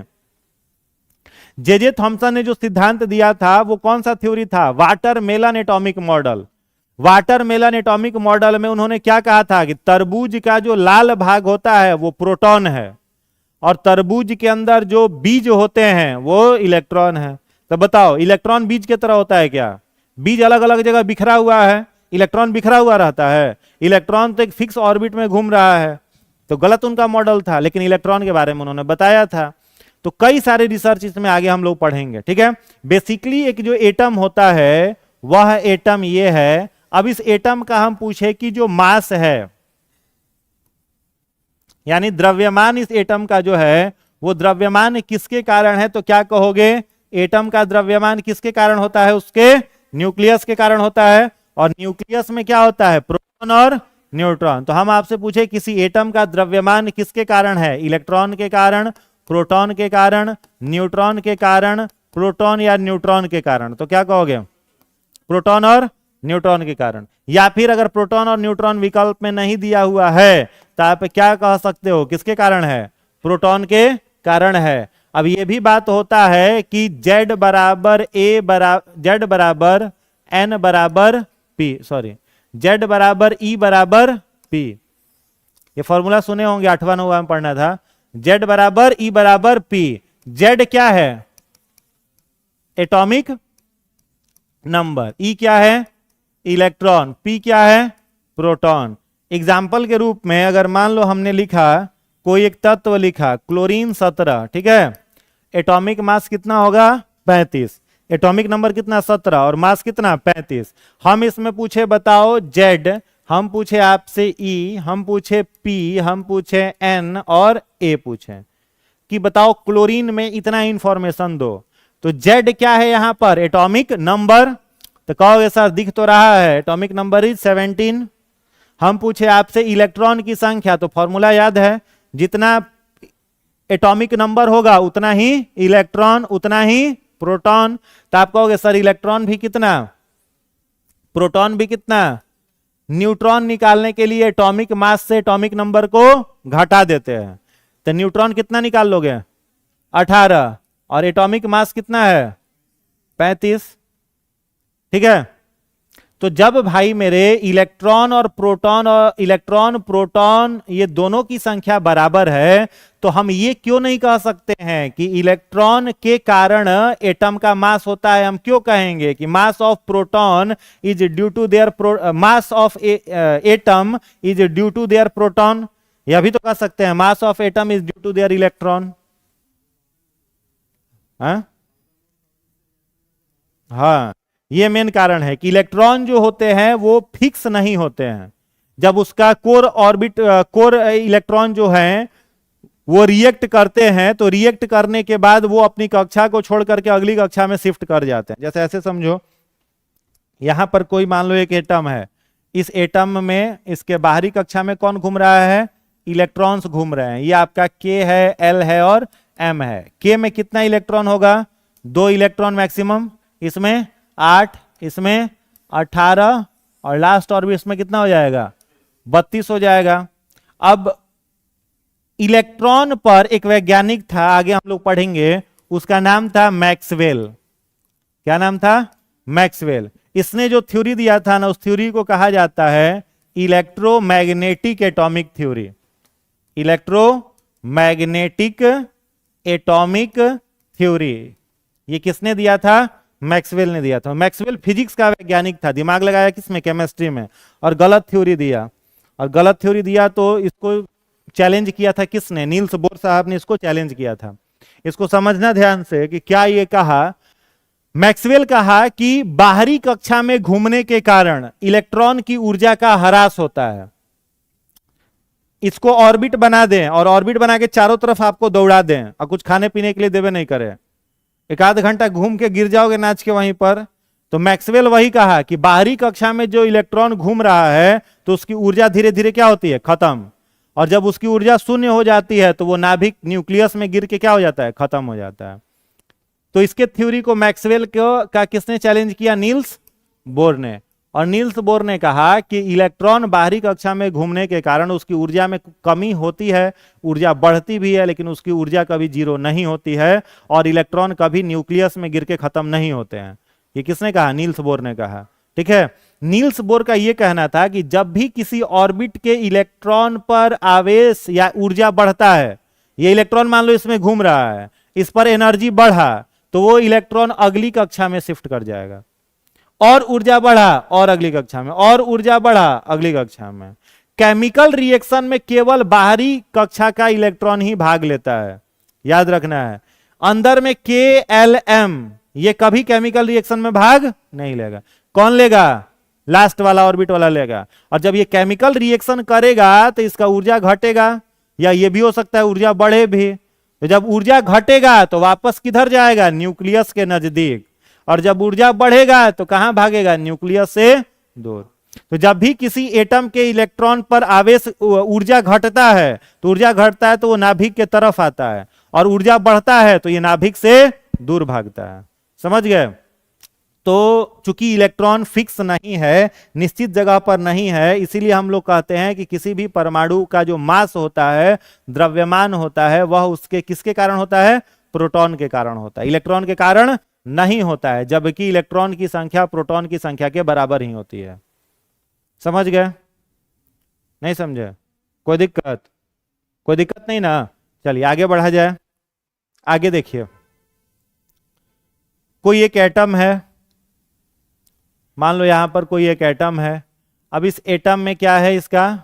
जे थॉमसन ने जो सिद्धांत दिया था वो कौन सा थ्योरी था? Watermelon atomic model. Watermelon atomic model में उन्होंने क्या कहा था कि तरबूज का जो लाल भाग होता है वो प्रोटॉन है, और तरबूज के अंदर जो बीज होते हैं वो इलेक्ट्रॉन है। तो बताओ, इलेक्ट्रॉन बीज की तरह होता है क्या? बीज अलग अलग जगह बिखरा हुआ है, इलेक्ट्रॉन बिखरा हुआ रहता है। इलेक्ट्रॉन तो एक फिक्स ऑर्बिट में घूम रहा है। तो गलत उनका मॉडल था, लेकिन इलेक्ट्रॉन के बारे में उन्होंने बताया था। तो कई सारे रिसर्च इसमें आगे हम लोग पढ़ेंगे। ठीक है, बेसिकली एक जो एटम होता है वह एटम ये है। अब इस एटम का हम पूछे कि जो मास है, यानी द्रव्यमान इस एटम का जो है वो द्रव्यमान किसके कारण है, तो क्या कहोगे? एटम का द्रव्यमान किसके कारण होता है? उसके न्यूक्लियस के कारण होता है। और न्यूक्लियस में क्या होता है? प्रोटॉन और न्यूट्रॉन। तो हम आपसे पूछे किसी एटम का द्रव्यमान किसके कारण है? इलेक्ट्रॉन के कारण, प्रोटॉन के कारण, न्यूट्रॉन के कारण, प्रोटॉन या न्यूट्रॉन के कारण। तो क्या कहोगे? प्रोटॉन और न्यूट्रॉन के कारण। या फिर अगर प्रोटॉन और न्यूट्रॉन विकल्प में नहीं दिया हुआ है तो आप क्या कह सकते हो? किसके कारण है? प्रोटॉन के कारण है। अब ये भी बात होता है कि Z बराबर Z बराबर N बराबर P, सॉरी Z बराबर E बराबर P। ये फॉर्मूला सुने होंगे, 8वां 9वां में पढ़ना था। Z बराबर E बराबर P। Z क्या है? Atomic number. E क्या है? इलेक्ट्रॉन। P क्या है? प्रोटॉन। एग्जाम्पल के रूप में अगर मान लो हमने लिखा, कोई एक तत्व लिखा क्लोरीन 17, ठीक है, एटॉमिक मास कितना होगा? 35। एटॉमिक नंबर कितना? 17, और मास कितना? 35। हम इसमें पूछे बताओ Z, हम पूछे आपसे E, हम पूछे P, हम पूछे N और A पूछे कि बताओ क्लोरीन में इतना इंफॉर्मेशन दो। तो Z क्या है यहां पर? Atomic number. तो कहोगे सर दिख तो रहा है, एटॉमिक नंबर इज 17। हम पूछे आपसे इलेक्ट्रॉन की संख्या, तो फॉर्मूला याद है, जितना एटॉमिक नंबर होगा उतना ही इलेक्ट्रॉन उतना ही प्रोटॉन। तो आप कहोगे सर इलेक्ट्रॉन भी कितना, प्रोटॉन भी कितना? न्यूट्रॉन निकालने के लिए एटॉमिक मास से एटॉमिक नंबर को घटा देते हैं। तो न्यूट्रॉन कितना निकाल लोगे? 18, और एटॉमिक मास कितना है? 35। ठीक है, तो जब भाई मेरे इलेक्ट्रॉन प्रोटॉन ये दोनों की संख्या बराबर है, तो हम ये क्यों नहीं कह सकते हैं कि इलेक्ट्रॉन के कारण एटम का मास होता है? हम क्यों कहेंगे कि mass of proton is due to their mass of atom is due to their proton? यह भी तो कह सकते हैं mass of atom is due to their electron. हाँ, ये मेन कारण है कि इलेक्ट्रॉन जो होते हैं वो फिक्स नहीं होते हैं। जब उसका कोर इलेक्ट्रॉन जो है वो रिएक्ट करते हैं, तो रिएक्ट करने के बाद वो अपनी कक्षा को छोड़ करके अगली कक्षा में शिफ्ट कर जाते हैं। जैसे ऐसे समझो, यहां पर कोई मान लो एक एटम है, इस एटम में इसके बाहरी कक्षा में कौन घूम रहा है? इलेक्ट्रॉन्स घूम रहे हैं। ये आपका के है, एल है और एम है। के में कितना इलेक्ट्रॉन होगा? 2 इलेक्ट्रॉन मैक्सिमम, इसमें 8, इसमें 18 और लास्ट ऑर्बिट इसमें कितना हो जाएगा? 32 हो जाएगा। अब इलेक्ट्रॉन पर एक वैज्ञानिक था, आगे हम लोग पढ़ेंगे, उसका नाम था मैक्सवेल। क्या नाम था? मैक्सवेल। इसने जो थ्योरी दिया था ना, उस थ्योरी को कहा जाता है electromagnetic atomic theory. Electromagnetic atomic theory ये किसने दिया था? मैक्सवेल ने दिया था। मैक्सवेल फिजिक्स का वैज्ञानिक था, दिमाग लगाया किसमें? केमिस्ट्री में, और गलत थ्योरी दिया। और गलत थ्योरी दिया तो इसको चैलेंज किया था किसने? नील्स बोर साहब ने इसको चैलेंज किया था। इसको समझना ध्यान से कि क्या ये कहा, मैक्सवेल कहा कि बाहरी कक्षा में घूमने के कारण इलेक्ट्रॉन की ऊर्जा का ह्रास होता है। इसको ऑर्बिट बना दें और ऑर्बिट बना के चारों तरफ आपको दौड़ा दें और कुछ खाने पीने के लिए देवे नहीं करे, एक आध घंटा घूम के गिर जाओगे नाच के वहीं पर। तो मैक्सवेल वही कहा कि बाहरी कक्षा में जो इलेक्ट्रॉन घूम रहा है तो उसकी ऊर्जा धीरे धीरे क्या होती है? खत्म। और जब उसकी ऊर्जा शून्य हो जाती है तो वो नाभिक न्यूक्लियस में गिर के क्या हो जाता है? खत्म हो जाता है। तो इसके थ्योरी को मैक्सवेल का किसने चैलेंज किया? नील्स बोर ने। और नील्स बोर ने कहा कि इलेक्ट्रॉन बाहरी कक्षा में घूमने के कारण उसकी ऊर्जा में कमी होती है, ऊर्जा बढ़ती भी है, लेकिन उसकी ऊर्जा कभी जीरो नहीं होती है, और इलेक्ट्रॉन कभी न्यूक्लियस में गिर के खत्म नहीं होते हैं। ये किसने कहा? नील्स बोर ने कहा। ठीक है। नील्स बोर का यह कहना था कि जब भी किसी ऑर्बिट के इलेक्ट्रॉन पर आवेश या ऊर्जा बढ़ता है, ये इलेक्ट्रॉन मान लो इसमें घूम रहा है, इस पर एनर्जी बढ़ा, तो वो इलेक्ट्रॉन अगली कक्षा में शिफ्ट कर जाएगा, और ऊर्जा बढ़ा और अगली कक्षा में, और ऊर्जा बढ़ा अगली कक्षा में। केमिकल रिएक्शन में केवल बाहरी कक्षा का इलेक्ट्रॉन ही भाग लेता है, याद रखना है। अंदर में के एल एम ये कभी केमिकल रिएक्शन में भाग नहीं लेगा। कौन लेगा? लास्ट वाला ऑर्बिट वाला लेगा। और जब ये केमिकल रिएक्शन करेगा तो इसका ऊर्जा घटेगा, या ये भी हो सकता है ऊर्जा बढ़े भी। तो जब ऊर्जा घटेगा तो वापस किधर जाएगा? न्यूक्लियस के नजदीक। और जब ऊर्जा बढ़ेगा तो कहां भागेगा? न्यूक्लियस से दूर। तो जब भी किसी एटम के इलेक्ट्रॉन पर आवेश ऊर्जा घटता है, तो ऊर्जा घटता है तो वो नाभिक के तरफ आता है, और ऊर्जा बढ़ता है तो ये नाभिक से दूर भागता है। समझ गए? तो चूंकि इलेक्ट्रॉन फिक्स नहीं है, निश्चित जगह पर नहीं है, इसीलिए हम लोग कहते हैं कि किसी भी परमाणु का जो मास होता है, द्रव्यमान होता है, वह उसके किसके कारण होता है? प्रोटॉन के कारण होता है, इलेक्ट्रॉन के कारण नहीं होता है। जबकि इलेक्ट्रॉन की संख्या प्रोटॉन की संख्या के बराबर ही होती है। समझ गए? नहीं समझे? कोई दिक्कत? कोई दिक्कत नहीं ना? चलिए आगे बढ़ा जाए। आगे देखिए, कोई एक एटम है, मान लो यहां पर कोई एक एटम है। अब इस एटम में क्या है? इसका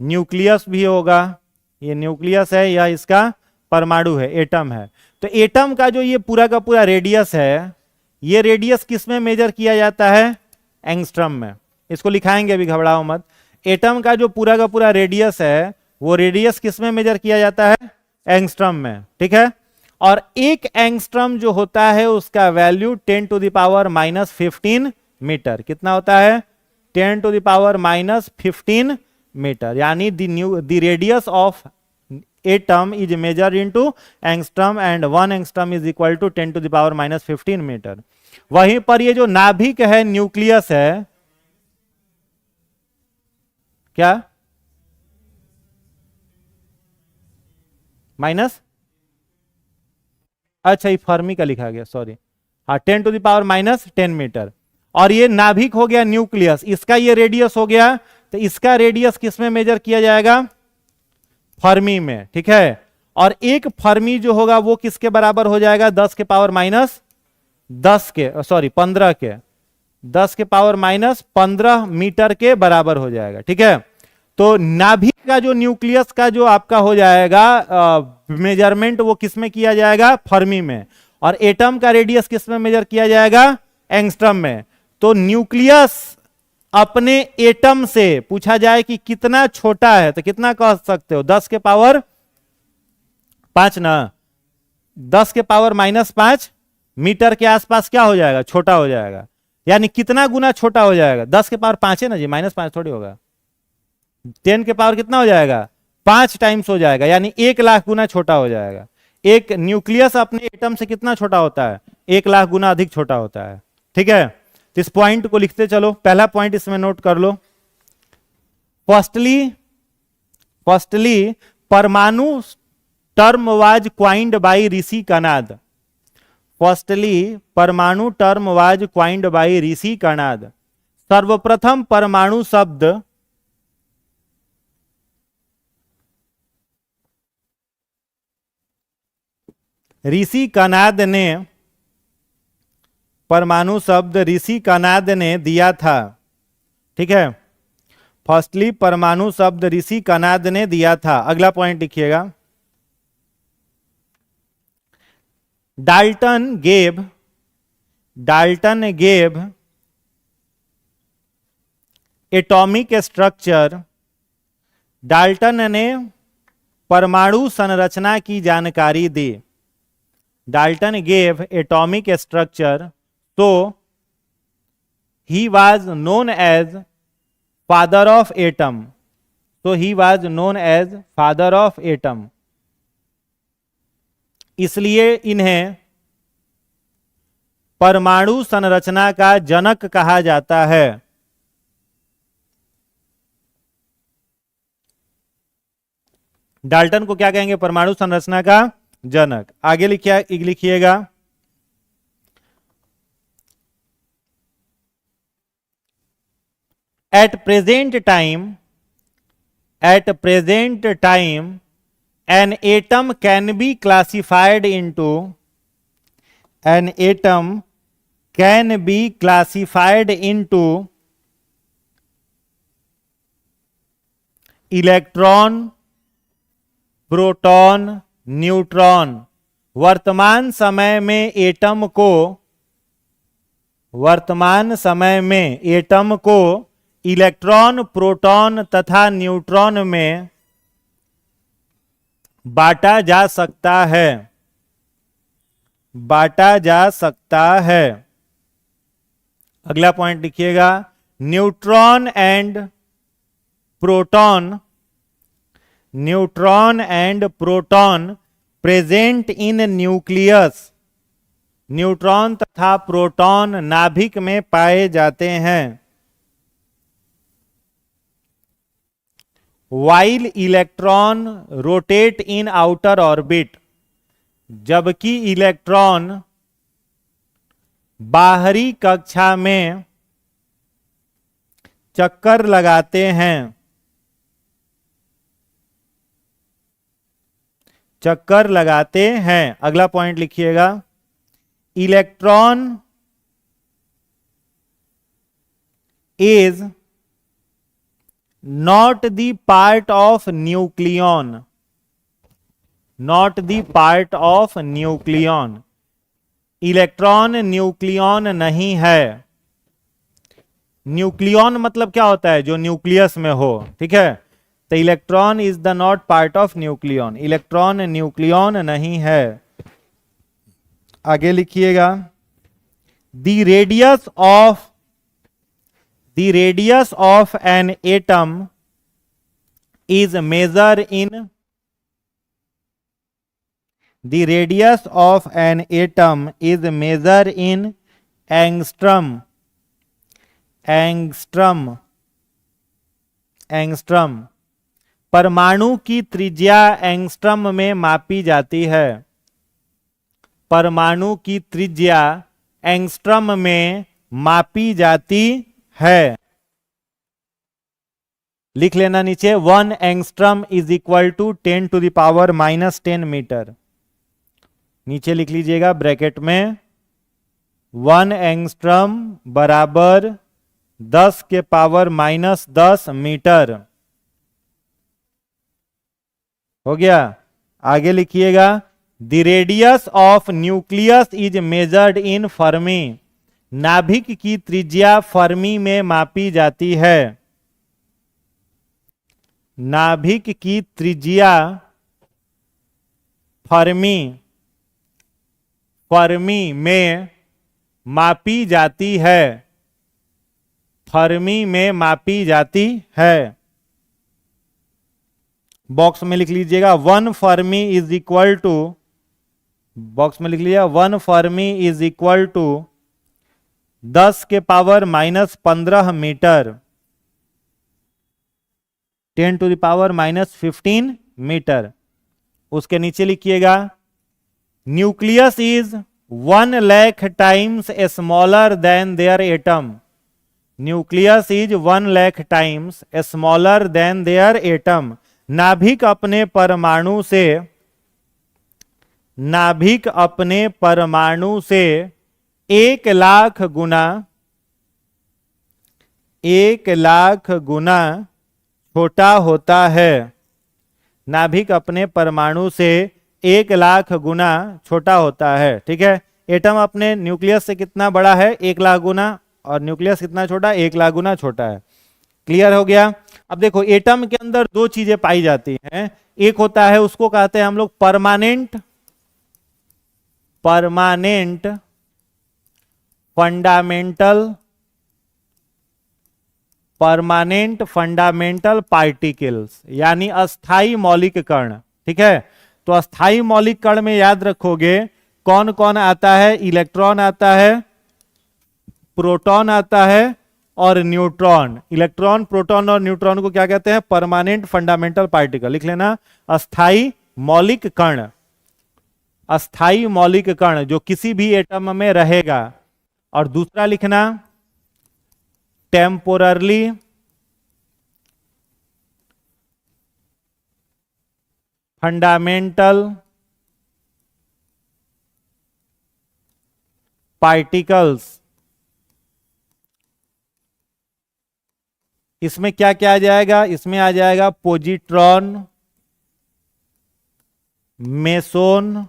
न्यूक्लियस भी होगा, ये न्यूक्लियस है, या इसका परमाणु है, एटम है। तो एटम का जो ये पूरा का पूरा रेडियस है, ये रेडियस किस में मेजर किया जाता है? एंगस्ट्रम में। इसको लिखाएंगे, अभी घबराओ मत। एटम का जो पूरा का पूरा रेडियस है, वो रेडियस किस में मेजर किया जाता है? एंगस्ट्रम में। ठीक है। और एक एंगस्ट्रम जो होता है उसका वैल्यू 10⁻⁻15 मीटर। कितना होता है? 10⁻⁻15 मीटर। यानी the radius of atom is measure into angstrom, and 1 angstrom is equal to 10⁻⁻15 metre. वहीं पर ये जो नाभिक है, न्यूक्लियस है, क्या माइनस? अच्छा, ये फर्मी का लिखा गया, सॉरी। हाँ, 10⁻⁻10 मीटर। और ये नाभिक हो गया न्यूक्लियस, इसका ये रेडियस हो गया, तो इसका रेडियस किस में मेजर किया जाएगा? फर्मी में, ठीक है। और एक फर्मी जो होगा वो किसके बराबर हो जाएगा? 10 के पावर माइनस 10 के, सॉरी 15 के, 10 के पावर माइनस 15 मीटर के बराबर हो जाएगा, ठीक है। तो नाभिक का जो न्यूक्लियस का जो आपका हो जाएगा मेजरमेंट वो किस में किया जाएगा? फर्मी में। और एटम का रेडियस किस में मेजर किया जाएगा? एंगस्ट्रम में। तो न्यूक्लियस अपने एटम से पूछा जाए कि कितना छोटा है तो कितना कह सकते हो? 10 के पावर 5 ना, 10 के पावर माइनस 5 मीटर के आसपास क्या हो जाएगा? छोटा हो जाएगा। यानी कितना गुना छोटा हो जाएगा? 10 के पावर 5 है ना जी, माइनस 5 थोड़ी होगा। 10 के पावर कितना हो जाएगा? 5 टाइम्स हो जाएगा, यानी 1,00,000 गुना छोटा हो जाएगा। एक न्यूक्लियस अपने एटम से कितना छोटा होता है? 1,00,000 गुना अधिक छोटा होता है, ठीक है। तो इस पॉइंट को लिखते चलो, पहला पॉइंट इसमें नोट कर लो। फर्स्टली परमाणु term was coined by Rishi Kanad. Firstly परमाणु term was coined by Rishi Kanad. सर्वप्रथम परमाणु शब्द ऋषि कनाद ने, परमाणु शब्द ऋषि कनाद ने दिया था, ठीक है। फर्स्टली परमाणु शब्द ऋषि कनाद ने दिया था। अगला पॉइंट लिखिएगा, Dalton gave atomic structure. Dalton ने परमाणु संरचना की जानकारी दी। डाल्टन गेव एटॉमिक स्ट्रक्चर, तो he was known as father of atom. So he was known as father of atom. इसलिए इन्हें परमाणु संरचना का जनक कहा जाता है। डाल्टन को क्या कहेंगे? परमाणु संरचना का जनक। आगे लिखिएगा, at present time an atom can be classified into electron, proton, neutron. वर्तमान समय में एटम को इलेक्ट्रॉन, प्रोटॉन तथा न्यूट्रॉन में बांटा जा सकता है। अगला पॉइंट लिखिएगा, neutron and proton present in nucleus. Neutron तथा प्रोटॉन नाभिक में पाए जाते हैं। While electron rotate in outer orbit. जबकि इलेक्ट्रॉन बाहरी कक्षा में चक्कर लगाते हैं। अगला पॉइंट लिखिएगा, electron is not the part of nucleon. Electron nucleon नहीं है। न्यूक्लियन मतलब क्या होता है? जो न्यूक्लियस में हो, ठीक है। तो electron is the not part of nucleon. Electron nucleon नहीं है। आगे लिखिएगा, the radius of an atom is measured in the radius of an atom is measured in angstrom. परमाणु की त्रिज्या एंगस्ट्रम में मापी जाती है। परमाणु की त्रिज्या एंगस्ट्रम में मापी जाती है। लिख लेना नीचे, 1 angstrom is equal to 10⁻⁻10 metre. नीचे लिख लीजिएगा ब्रैकेट में 1 एंगस्ट्रम बराबर 10⁻⁻10 मीटर। हो गया। आगे लिखिएगा, the radius of nucleus is measured in Fermi. नाभिक की त्रिज्या फर्मी में मापी जाती है। नाभिक की त्रिज्या फर्मी में मापी जाती है। फर्मी में मापी जाती है। बॉक्स में लिख लीजिएगा 1 fermi is equal to, box में लिख लीजिएगा 1 fermi is equal to 10⁻⁻15 metre, 10⁻⁻15 metre. उसके नीचे लिखिएगा, nucleus is 1 lakh times smaller than their atom. Nucleus is 1 lakh times smaller than their atom. नाभिक अपने परमाणु से 1 लाख गुना छोटा होता है। नाभिक अपने परमाणु से 1 लाख गुना छोटा होता है। ठीक है। एटम अपने न्यूक्लियस से कितना बड़ा है? 1 लाख गुना, और न्यूक्लियस कितना छोटा? 1 लाख गुना छोटा है। क्लियर हो गया। अब देखो, एटम के अंदर 2 चीजें पाई जाती हैं। एक होता है, उसको कहते हैं हम लोग परमानेंट फंडामेंटल पार्टिकल्स, यानी अस्थाई मौलिक कण। ठीक है। तो अस्थाई मौलिक कण में याद रखोगे कौन कौन आता है? इलेक्ट्रॉन आता है, प्रोटॉन आता है और न्यूट्रॉन। इलेक्ट्रॉन, प्रोटॉन और न्यूट्रॉन को क्या कहते हैं? Permanent fundamental particle. लिख लेना, अस्थाई मौलिक कण। अस्थाई मौलिक कण जो किसी भी एटम में रहेगा। और दूसरा लिखना, टेम्पोररली फंडामेंटल पार्टिकल्स। इसमें क्या क्या आ जाएगा? इसमें आ जाएगा पॉजिट्रॉन, मेसोन,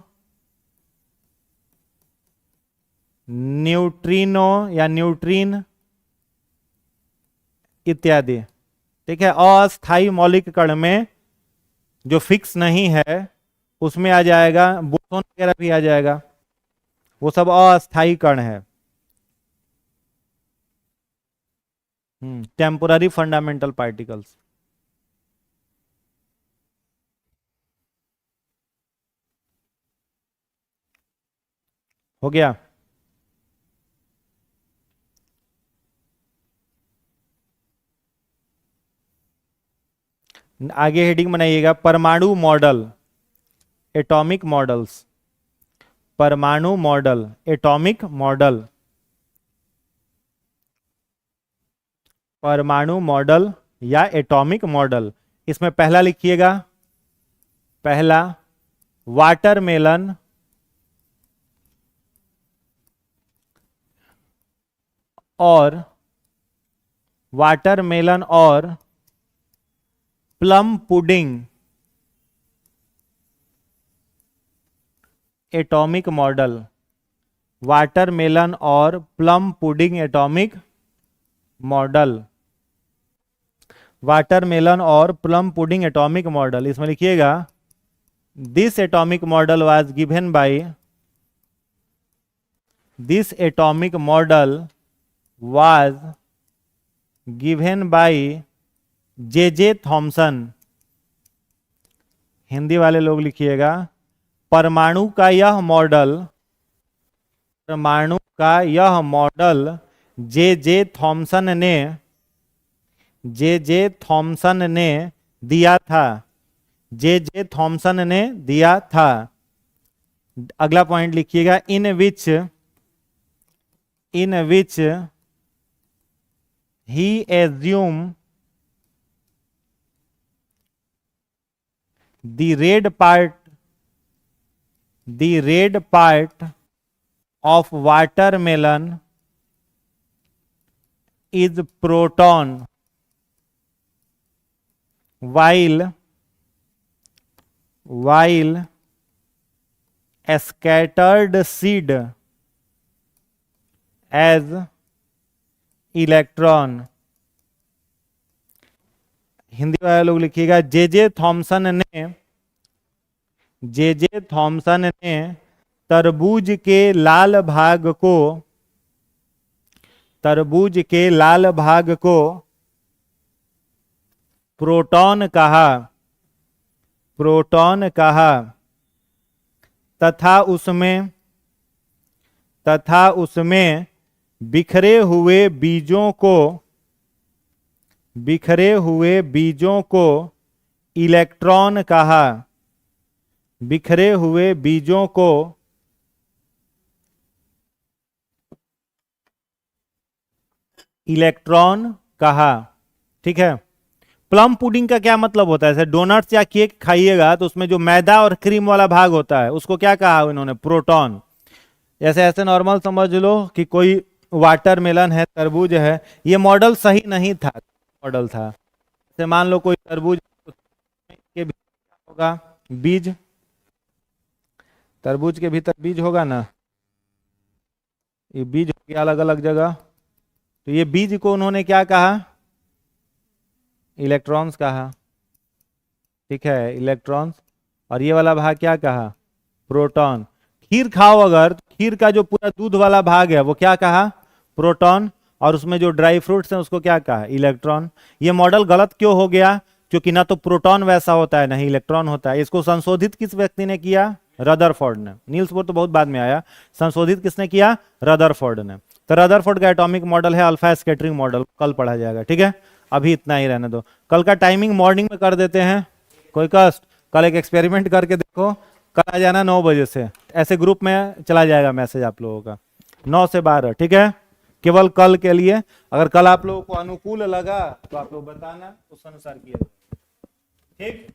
न्यूट्रिनो या न्यूट्रिन इत्यादि। ठीक है। अस्थाई मौलिक कण में जो फिक्स नहीं है उसमें आ जाएगा, बोसोन वगैरह भी आ जाएगा, वो सब अस्थाई कण है। Temporary fundamental particles. हो गया। आगे हेडिंग बनाइएगा, परमाणु मॉडल, एटॉमिक मॉडल्स। परमाणु मॉडल, एटॉमिक मॉडल। परमाणु मॉडल या एटॉमिक मॉडल। इसमें पहला लिखिएगा, पहला वाटरमेलन और plum pudding atomic model. Watermelon और plum pudding atomic model. Watermelon और प्लम पुडिंग एटॉमिक मॉडल। इसमें लिखिएगा, this atomic model was given by, this atomic model was given by J Thomson. Hindi वाले लोग लिखिएगा, परमाणु का यह मॉडल, परमाणु का यह मॉडल जे थॉमसन ने दिया था। जे थॉमसन ने दिया था। अगला पॉइंट लिखिएगा, इन विच in which he assumed the red part of watermelon is proton, while scattered seed as electron. Hindi वाले लोग लिखिएगा, जे थॉमसन ने तरबूज के लाल भाग को प्रोटॉन कहा तथा उसमें बिखरे हुए बीजों को इलेक्ट्रॉन कहा। बिखरे हुए बीजों को इलेक्ट्रॉन कहा। ठीक है। प्लम पुडिंग का क्या मतलब होता है? जैसे डोनट्स या केक खाइएगा तो उसमें जो मैदा और क्रीम वाला भाग होता है उसको क्या कहा इन्होंने? प्रोटॉन। जैसे ऐसे नॉर्मल समझ लो कि कोई वाटरमेलन है, तरबूज है, ये मॉडल सही नहीं था, मॉडल था। जैसे मान लो कोई तरबूज के भीतर होगा बीज, तरबूज के भीतर बीज होगा ना, ये बीज हो गया अलग अलग जगह, तो ये बीज को उन्होंने क्या कहा? इलेक्ट्रॉन्स कहा। ठीक है, इलेक्ट्रॉन्स। और ये वाला भाग क्या कहा? प्रोटॉन। खीर खाओ अगर, तो खीर का जो पूरा दूध वाला भाग है वो क्या कहा? प्रोटॉन। और उसमें जो ड्राई फ्रूट्स हैं उसको क्या कहा? इलेक्ट्रॉन। ये मॉडल गलत क्यों हो गया? क्योंकि ना तो प्रोटॉन वैसा होता है ना ही इलेक्ट्रॉन होता है। इसको संशोधित किस व्यक्ति ने किया? रदरफोर्ड ने। नील्स बोर तो बहुत बाद में आया, संशोधित किसने किया? रदरफोर्ड ने। तो रदरफोर्ड का एटॉमिक मॉडल है अल्फा स्कैटरिंग मॉडल, कल पढ़ा जाएगा। ठीक है, अभी इतना ही रहने दो। कल का टाइमिंग मॉर्निंग में कर देते हैं, कोई कष्ट? कल एक एक्सपेरिमेंट करके देखो, कल आ जाना 9 बजे से, ऐसे ग्रुप में चला जाएगा मैसेज आप लोगों का, 9 से 12। ठीक है, केवल कल के लिए। अगर कल आप लोगों को अनुकूल लगा तो आप लोग बताना, उस अनुसार किया। ठीक।